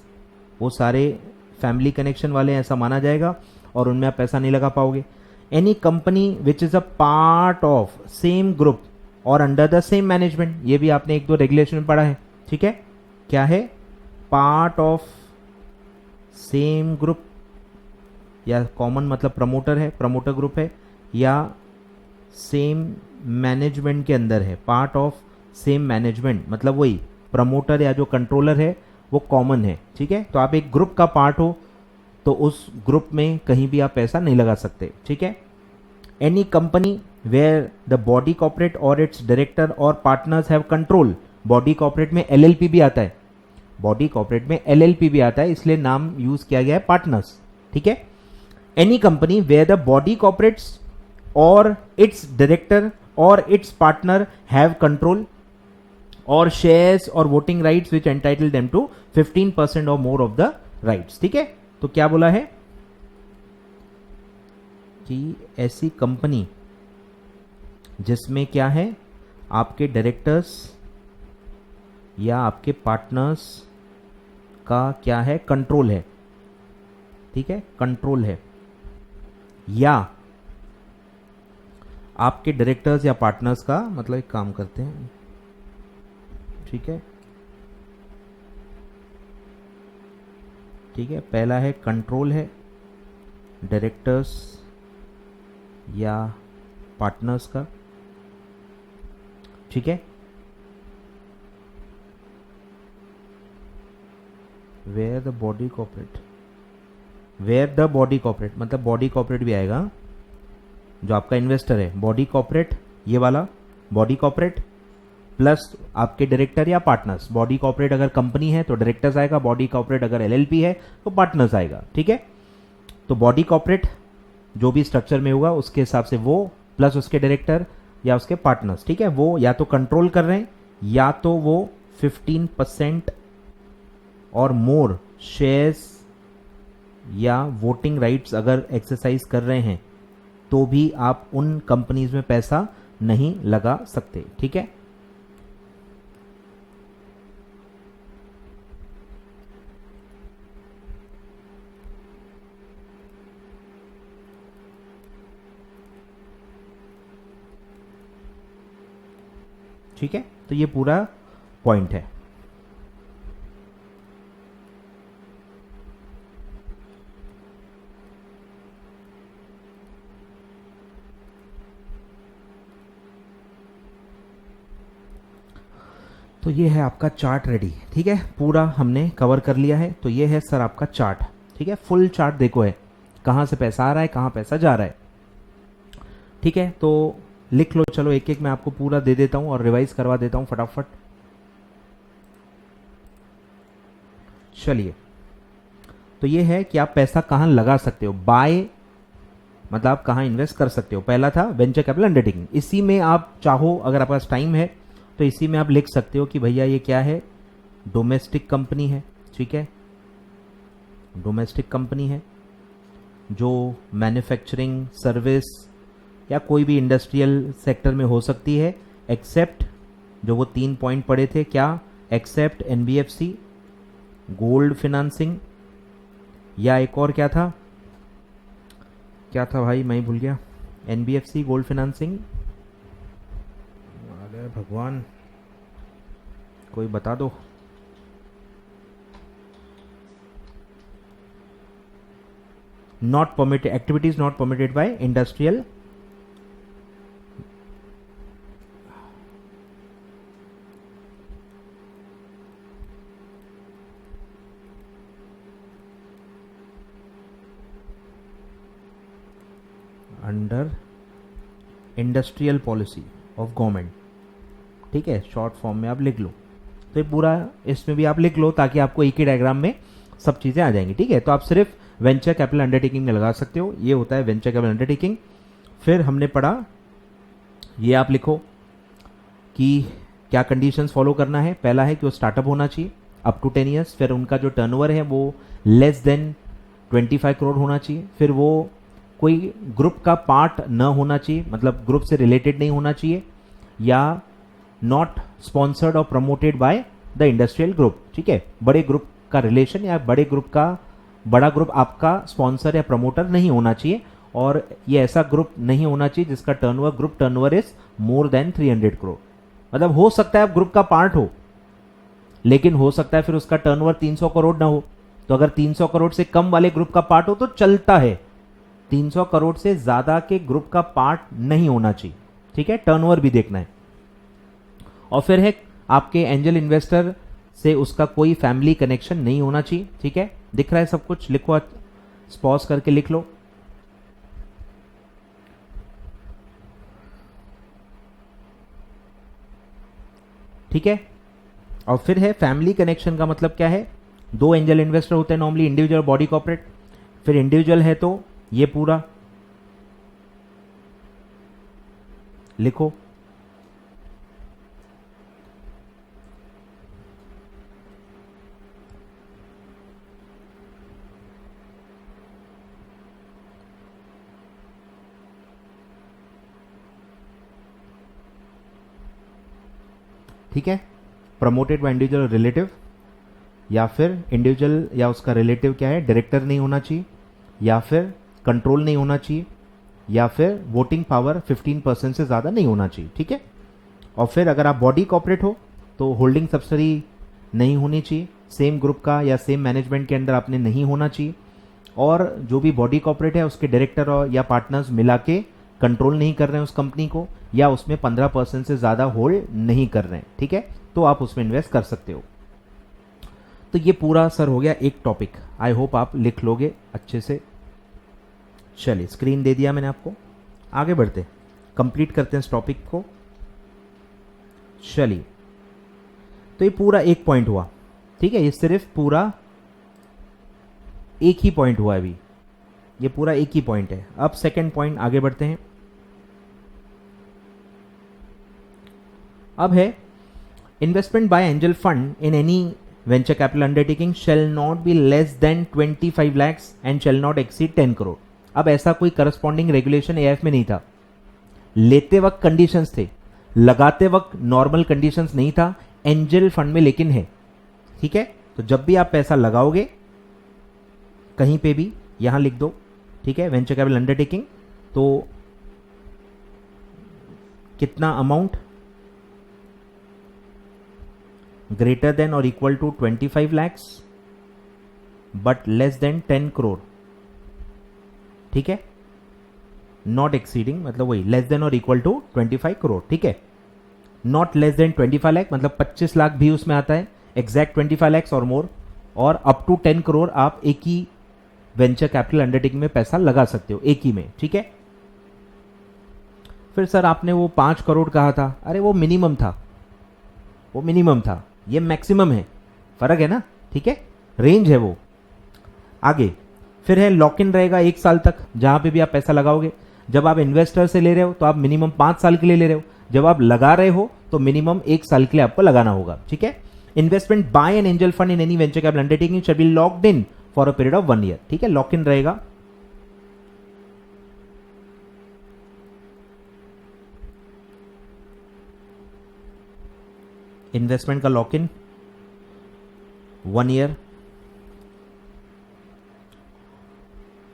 Speaker 1: वो सारे फैमिली कनेक्शन वाले ऐसा माना जाएगा और उनमें आप पैसा नहीं लगा पाओगे। Any company which is a part of same group और अंडर द सेम मैनेजमेंट, ये भी आपने एक दो रेगुलेशन में पढ़ा है, ठीक है। क्या है, पार्ट ऑफ सेम ग्रुप, या कॉमन मतलब प्रमोटर है, प्रमोटर ग्रुप है, या सेम मैनेजमेंट के अंदर है, पार्ट ऑफ सेम मैनेजमेंट मतलब वही प्रमोटर या जो कंट्रोलर है वो कॉमन है, ठीक है। तो आप एक ग्रुप का पार्ट हो तो उस ग्रुप में कहीं भी आप पैसा नहीं लगा सकते, ठीक है। Any company where the body corporate or its director or partners have control, body corporate में एलएलपी भी आता है, बॉडी कॉर्पोरेट में एलएलपी भी आता है, इसलिए नाम यूज किया गया है पार्टनर्स, ठीक है। Any company where the body corporates or its director or its partner have control or shares or voting rights which entitle them to 15% or more of the rights, ठीक है। तो क्या बोला है कि ऐसी कंपनी जिसमें क्या है, आपके डायरेक्टर्स या आपके पार्टनर्स का क्या है, कंट्रोल है, ठीक है, कंट्रोल है, या आपके डायरेक्टर्स या पार्टनर्स का मतलब एक काम करते हैं, ठीक है, ठीक है। पहला है कंट्रोल है डायरेक्टर्स या पार्टनर्स का, ठीक है। Where the body corporate, where the body corporate मतलब बॉडी कॉर्पोरेट भी आएगा, जो आपका इन्वेस्टर है बॉडी कॉर्पोरेट, ये वाला बॉडी कॉर्पोरेट प्लस आपके डायरेक्टर या पार्टनर्स, बॉडी कॉर्पोरेट अगर कंपनी है तो डायरेक्टर्स आएगा, बॉडी कॉर्पोरेट अगर एलएलपी है तो पार्टनर्स आएगा, ठीक है। तो बॉडी कॉर्पोरेट जो भी स्ट्रक्चर में होगा उसके हिसाब से वो प्लस उसके डायरेक्टर या उसके पार्टनर्स, ठीक है, वो या तो कंट्रोल कर रहे हैं या तो वो 15% और मोर शेयर्स या वोटिंग राइट्स अगर एक्सरसाइज कर रहे हैं तो भी आप उन कंपनीज में पैसा नहीं लगा सकते, ठीक है। ठीक है, तो ये पूरा पॉइंट है। तो ये है आपका चार्ट रेडी, ठीक है, पूरा हमने कवर कर लिया है। तो ये है सर आपका चार्ट, ठीक है, फुल चार्ट देखो है, कहाँ से पैसा आ रहा है, कहाँ पैसा जा रहा है, ठीक है। तो लिख लो, चलो एक एक मैं आपको पूरा दे देता हूँ और रिवाइज करवा देता हूँ फटाफट। चलिए, तो ये है कि आप पैसा कहाँ लगा सकते हो, बाय मतलब आप कहाँ इन्वेस्ट कर सकते हो। पहला था वेंचर कैपिटल अंडरटेकिंग, इसी में आप चाहो, अगर आपके पास टाइम है तो इसी में आप लिख सकते हो कि भैया ये क्या है, डोमेस्टिक कंपनी है, ठीक है, डोमेस्टिक कंपनी है जो मैन्युफैक्चरिंग, सर्विस या कोई भी इंडस्ट्रियल सेक्टर में हो सकती है, एक्सेप्ट जो वो 3 पॉइंट पड़े थे, क्या, एक्सेप्ट एनबीएफसी, गोल्ड फिनेंसिंग, या एक और क्या था, क्या था भाई मैं ही भूल गया, एनबीएफसी, गोल्ड फिनेंसिंग, अरे भगवान कोई बता दो, not permitted activities not permitted by industrial, under industrial policy of government, ठीक है, शॉर्ट फॉर्म में आप लिख लो। तो ये पूरा इसमें भी आप लिख लो ताकि आपको एक ही डायग्राम में सब चीज़ें आ जाएंगी, ठीक है। तो आप सिर्फ वेंचर कैपिटल अंडरटेकिंग में लगा सकते हो, ये होता है वेंचर कैपिटल अंडरटेकिंग। फिर हमने पढ़ा, ये आप लिखो कि क्या कंडीशंस फॉलो करना है। पहला है कि वो स्टार्टअप होना चाहिए अप टू 10 ईयर्स, फिर उनका जो टर्नओवर है वो लेस देन 25 करोड़ होना चाहिए, फिर वो कोई ग्रुप का पार्ट न होना चाहिए, मतलब ग्रुप से रिलेटेड नहीं होना चाहिए, या not sponsored or promoted by the industrial group, ठीक है, बड़े ग्रुप का रिलेशन या बड़ा ग्रुप आपका स्पॉन्सर या प्रमोटर नहीं होना चाहिए, और ये ऐसा ग्रुप नहीं होना चाहिए जिसका group turnover is more than 300 crore. मतलब हो सकता है आप ग्रुप का पार्ट हो, लेकिन हो सकता है फिर उसका टर्नओवर 300 करोड़ ना हो। तो अगर 300 करोड़ से कम वाले ग्रुप का पार्ट हो तो चलता है, 300 करोड़ से ज्यादा के ग्रुप का पार्ट नहीं होना चाहिए, ठीक है, टर्नओवर भी देखना है। और फिर है आपके एंजल इन्वेस्टर से उसका कोई फैमिली कनेक्शन नहीं होना चाहिए, ठीक है, दिख रहा है सब कुछ, लिखो, पॉज करके लिख लो। ठीक है, और फिर है फैमिली कनेक्शन का मतलब क्या है, 2 एंजल इन्वेस्टर होते हैं नॉर्मली, इंडिविजुअल, बॉडी कॉर्पोरेट। फिर इंडिविजुअल है तो ये पूरा लिखो, ठीक है, प्रमोटेड बाय इंडिविजुअल रिलेटिव, या फिर इंडिविजुअल या उसका रिलेटिव क्या है, डायरेक्टर नहीं होना चाहिए, या फिर कंट्रोल नहीं होना चाहिए, या फिर वोटिंग पावर 15% से ज़्यादा नहीं होना चाहिए, ठीक है। और फिर अगर आप बॉडी कॉर्पोरेट हो तो होल्डिंग सब्सिडी नहीं होनी चाहिए, सेम ग्रुप का या सेम मैनेजमेंट के अंदर आपने नहीं होना चाहिए, और जो भी बॉडी कॉर्पोरेट है उसके डायरेक्टर और या पार्टनर्स मिला के कंट्रोल नहीं कर रहे हैं उस कंपनी को, या उसमें 15% से ज़्यादा होल्ड नहीं कर रहे हैं, ठीक है, तो आप उसमें इन्वेस्ट कर सकते हो। तो ये पूरा सर हो गया एक टॉपिक, आई होप आप लिख लोगे अच्छे से। चलिए, स्क्रीन दे दिया मैंने आपको, आगे बढ़ते, कंप्लीट करते हैं इस टॉपिक को। चलिए, तो ये पूरा एक पॉइंट हुआ, ठीक है, ये सिर्फ पूरा एक ही पॉइंट हुआ अभी, ये पूरा एक ही पॉइंट है। अब सेकंड पॉइंट आगे बढ़ते हैं। अब है investment by Angel fund in any venture capital undertaking shell not B less than 25 lakhs and shall not exceed 10 crore. अब ऐसा कोई करस्पॉन्डिंग रेगुलेशन एएफ में नहीं था, लेते वक्त कंडीशंस थे, लगाते वक्त नॉर्मल कंडीशंस नहीं था, एंजल फंड में लेकिन है, ठीक है। तो जब भी आप पैसा लगाओगे कहीं पे भी यहां लिख दो, ठीक है, वेंचर कैपिटल अंडरटेकिंग, तो कितना अमाउंट, ग्रेटर देन और equal to 25 lakhs but less than 10 crore, ठीक है, नॉट एक्सीडिंग, मतलब वही लेस देन और इक्वल टू 25 करोड़, ठीक है। नॉट लेस देन 25 लाख, मतलब 25 लाख भी उसमें आता है, एग्जैक्ट 25 लैक्स और मोर, और अप टू 10 करोड़ आप एक ही वेंचर कैपिटल अंडरटेकिंग में पैसा लगा सकते हो, एक ही में, ठीक है। फिर सर आपने वो 5 करोड़ कहा था, अरे वो मिनिमम था, वो मिनिमम था, ये मैक्सिमम है, फर्क है ना, ठीक है, रेंज है वो। आगे फिर है लॉक इन रहेगा 1 साल तक, जहां पे भी आप पैसा लगाओगे। जब आप इन्वेस्टर से ले रहे हो तो आप मिनिमम 5 साल के लिए ले रहे हो, जब आप लगा रहे हो तो मिनिमम 1 साल के लिए आपको लगाना होगा, ठीक है। Investment by N angel fund in any venture capital undertaking shall be locked in for a period of 1 year, ठीक है, लॉक इन रहेगा। इन्वेस्टमेंट का लॉक इन 1 ईयर।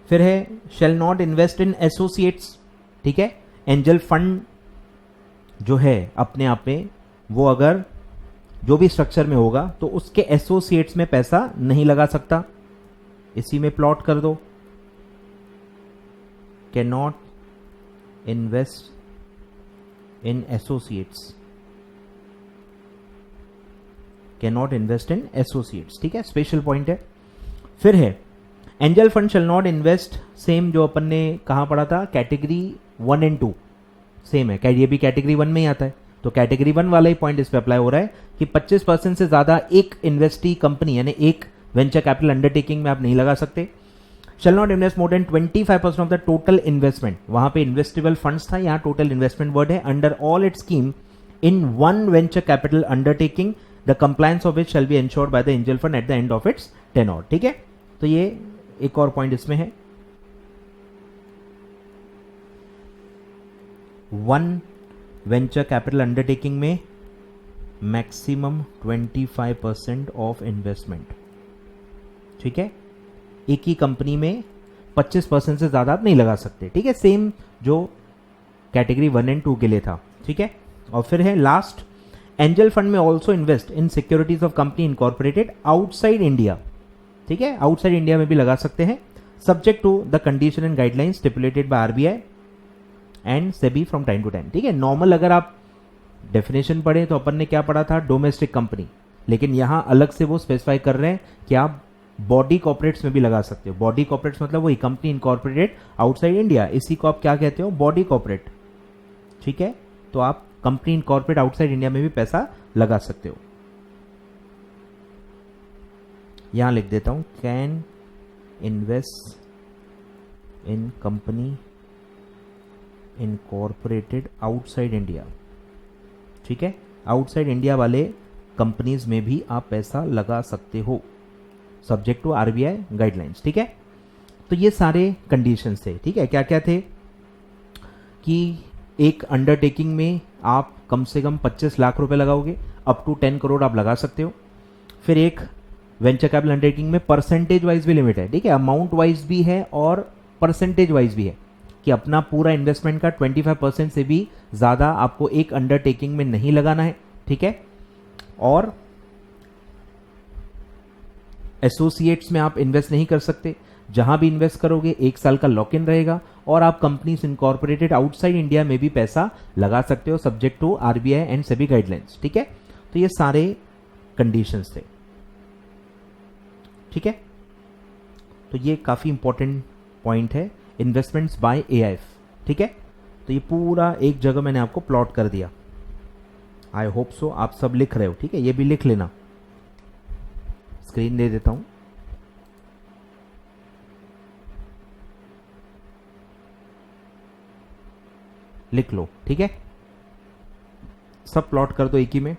Speaker 1: फिर है shall not invest in associates, ठीक है। एंजल फंड जो है अपने आप में, वो अगर जो भी स्ट्रक्चर में होगा तो उसके एसोसिएट्स में पैसा नहीं लगा सकता, इसी में प्लॉट कर दो, can not invest in associates, can not invest in associates, ठीक है, स्पेशल पॉइंट है। फिर है angel fund shall not invest, same जो अपन ने कहां पढ़ा था, कैटेगरी 1 एंड 2 सेम है, ये भी कैटेगरी 1 में ही आता है, तो कैटेगरी 1 वाला ही पॉइंट इस पे अप्लाई हो रहा है कि 25% से ज्यादा एक इन्वेस्टी कंपनी यानी एक वेंचर कैपिटल अंडरटेकिंग में आप नहीं लगा सकते। Shall not invest more than 25% of the total investment, वहां पे इन्वेस्टेबल फंड्स था, यहां टोटल इन्वेस्टमेंट वर्ड है, under all it scheme in one venture capital undertaking the compliance of which shall be ensured by the angel fund at the end of its tenure, ठीक है। तो ये एक और point इसमें है, वन वेंचर कैपिटल अंडरटेकिंग में maximum 25% of investment, ठीक है, एक ही कंपनी में 25% से ज्यादा आप नहीं लगा सकते, ठीक है, सेम जो कैटेगरी 1 एंड 2 के लिए था, ठीक है। और फिर है लास्ट, एंजल फंड में also invest in securities of company incorporated outside India, ठीक है, आउटसाइड इंडिया में भी लगा सकते हैं, subject to the condition and guidelines stipulated by RBI and SEBI from time to time, ठीक है। नॉर्मल अगर आप डेफिनेशन पढ़े तो अपन ने क्या पढ़ा था, डोमेस्टिक कंपनी, लेकिन यहां अलग से वो स्पेसिफाई कर रहे हैं कि आप बॉडी कॉर्पोरेट्स में भी लगा सकते हो। बॉडी कॉर्पोरेट्स मतलब वही कंपनी इनकॉर्पोरेटेड आउटसाइड इंडिया, इसी को आप क्या कहते हो, बॉडी कॉर्पोरेट, ठीक है। तो आप कंपनी इनकॉर्पोरेट आउटसाइड इंडिया में भी पैसा लगा सकते हो। यहां लिख देता हूं, can invest in company incorporated outside India, ठीक है, आउटसाइड इंडिया वाले कंपनीज में भी आप पैसा लगा सकते हो, सब्जेक्ट टू आरबीआई गाइडलाइंस, ठीक है। तो ये सारे कंडीशंस थे, ठीक है। क्या क्या थे कि एक अंडरटेकिंग में आप कम से कम 25 लाख रुपए लगाओगे, अप टू 10 करोड़ आप लगा सकते हो। फिर एक वेंचर कैपिटल अंडरटेकिंग में परसेंटेज वाइज भी लिमिट है, ठीक है, अमाउंट वाइज भी है और परसेंटेज वाइज भी है कि अपना पूरा इन्वेस्टमेंट का 25% से भी ज्यादा आपको एक अंडरटेकिंग में नहीं लगाना है, ठीक है। और एसोसिएट्स में आप इन्वेस्ट नहीं कर सकते, जहां भी इन्वेस्ट करोगे 1 साल का लॉक इन रहेगा, और आप कंपनीज इनकॉर्पोरेटेड आउटसाइड इंडिया में भी पैसा लगा सकते हो, subject to RBI and SEBI guidelines, ठीक है। तो ये सारे कंडीशंस थे, ठीक है। तो ये काफी इंपॉर्टेंट पॉइंट है, इन्वेस्टमेंट्स बाय एआईएफ, ठीक है। तो ये पूरा एक जगह मैंने आपको प्लॉट कर दिया, आई होप सो आप सब लिख रहे हो, ठीक है, ये भी लिख लेना, स्क्रीन दे देता हूं, लिख लो, ठीक है, सब प्लॉट कर दो एक ही में।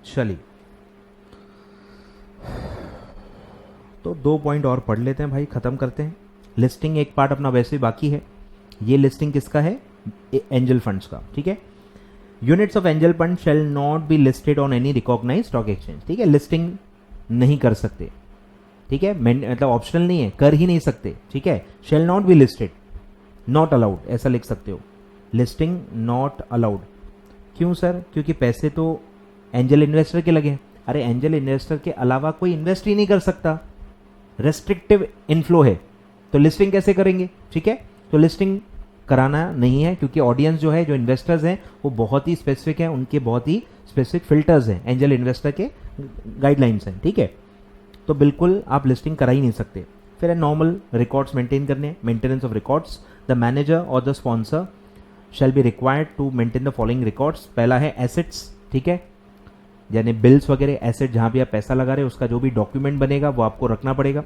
Speaker 1: चलिए, तो 2 पॉइंट और पढ़ लेते हैं भाई, खत्म करते हैं। लिस्टिंग एक पार्ट अपना वैसे ही बाकी है, ये लिस्टिंग किसका है, एंजल फंड्स का, ठीक है। Units of angel fund shall not be listed on any recognised stock exchange, ठीक है, लिस्टिंग नहीं कर सकते, ठीक है, मतलब ऑप्शनल नहीं है, कर ही नहीं सकते, ठीक है। Shell not be listed, not allowed, ऐसा लिख सकते हो, लिस्टिंग नॉट अलाउड। क्यों सर, क्योंकि पैसे तो एंजल इन्वेस्टर के लगे हैं। अरे एंजल इन्वेस्टर के अलावा कोई इन्वेस्ट ही नहीं कर सकता, रेस्ट्रिक्टिव इनफ्लो है, तो लिस्टिंग कैसे करेंगे, ठीक है। तो लिस्टिंग कराना नहीं है, क्योंकि ऑडियंस जो है, जो इन्वेस्टर्स हैं, वो बहुत ही स्पेसिफिक हैं, उनके बहुत ही स्पेसिफिक फिल्टर्स हैं, एंजल इन्वेस्टर के गाइडलाइंस हैं, ठीक है। तो बिल्कुल आप लिस्टिंग करा ही नहीं सकते। फिर है नॉर्मल रिकॉर्ड्स मेंटेन करने, maintenance of records. The manager और the sponsor shall be required to maintain the following records. पहला है एसेट्स, ठीक है, यानी बिल्स वगैरह, एसेट जहां भी आप पैसा लगा रहे हैं उसका जो भी डॉक्यूमेंट बनेगा वो आपको रखना पड़ेगा,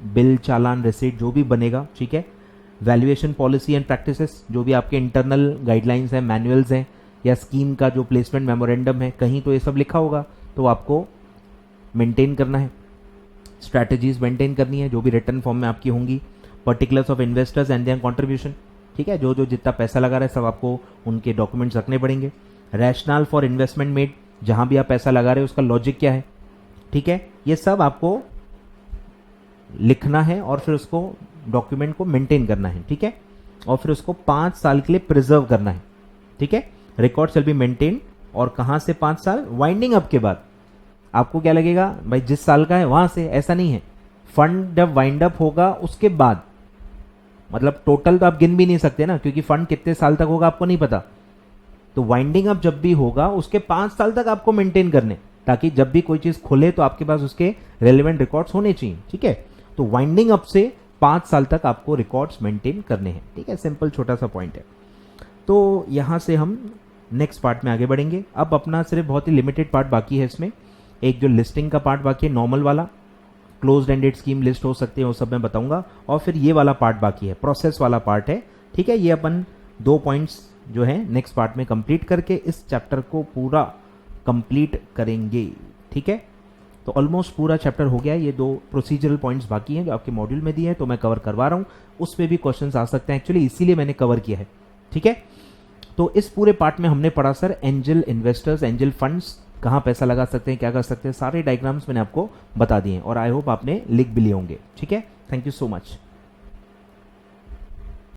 Speaker 1: बिल, चालान, रिसीट जो भी बनेगा, ठीक है। वैल्यूएशन पॉलिसी एंड प्रैक्टिसेस, जो भी आपके इंटरनल गाइडलाइंस हैं, मैनुअल्स हैं, या स्कीम का जो प्लेसमेंट मेमोरेंडम है, कहीं तो ये सब लिखा होगा, तो आपको मेंटेन करना है। स्ट्रैटेजीज मेंटेन करनी है जो भी रिटर्न फॉर्म में आपकी होंगी। Particulars of investors and there contribution, ठीक है, जो जो जितना पैसा लगा रहा है सब आपको उनके डॉक्यूमेंट्स रखने पड़ेंगे। रैशनल फॉर इन्वेस्टमेंट मेड, जहां भी आप पैसा लगा रहे हो उसका लॉजिक क्या है, ठीक है, ये सब आपको लिखना है और फिर उसको डॉक्यूमेंट को मेंटेन करना है, ठीक है। और फिर उसको 5 साल के लिए प्रिजर्व करना है, ठीक है। रिकॉर्ड शैल बी मेंटेन, और कहां से 5 साल, वाइंडिंग अप के बाद। आपको क्या लगेगा भाई जिस साल का है वहां से, ऐसा नहीं है। फंड जब वाइंड अप होगा उसके बाद, मतलब टोटल तो आप गिन भी नहीं सकते ना, क्योंकि फंड कितने साल तक होगा आपको नहीं पता। तो वाइंडिंग अप जब भी होगा उसके 5 साल तक आपको मेंटेन करने, ताकि जब भी कोई चीज खुले तो आपके पास उसके रेलेवेंट रिकॉर्ड्स होने चाहिए, ठीक है। तो वाइंडिंग अप से 5 साल तक आपको रिकॉर्ड्स मेंटेन करने हैं, ठीक है। सिंपल छोटा सा पॉइंट है। तो यहां से हम नेक्स्ट पार्ट में आगे बढ़ेंगे। अब अपना सिर्फ बहुत ही लिमिटेड पार्ट बाकी है इसमें। एक जो लिस्टिंग का पार्ट बाकी है, नॉर्मल वाला, क्लोज्ड एंडेड स्कीम लिस्ट हो सकते हैं, वो सब मैं बताऊंगा। और फिर ये वाला पार्ट बाकी है, प्रोसेस वाला पार्ट है, ठीक है। ये अपन 2 पॉइंट्स जो है नेक्स्ट पार्ट में कंप्लीट करके इस चैप्टर को पूरा कंप्लीट करेंगे, ठीक है। तो ऑलमोस्ट पूरा चैप्टर हो गया है। ये 2 प्रोसीजरल पॉइंट्स बाकी हैं जो आपके मॉड्यूल में दिए हैं, तो मैं कवर करवा रहा हूँ। उस पर भी क्वेश्चंस आ सकते हैं, एक्चुअली इसीलिए मैंने कवर किया है, ठीक है। तो इस पूरे पार्ट में हमने पढ़ा sir angel investors, angel funds, कहाँ पैसा लगा सकते हैं, क्या कर सकते हैं, सारे डायग्राम्स मैंने आपको बता दिए हैं, और आई होप आपने लिख भी लिए होंगे, ठीक है। Thank you so much.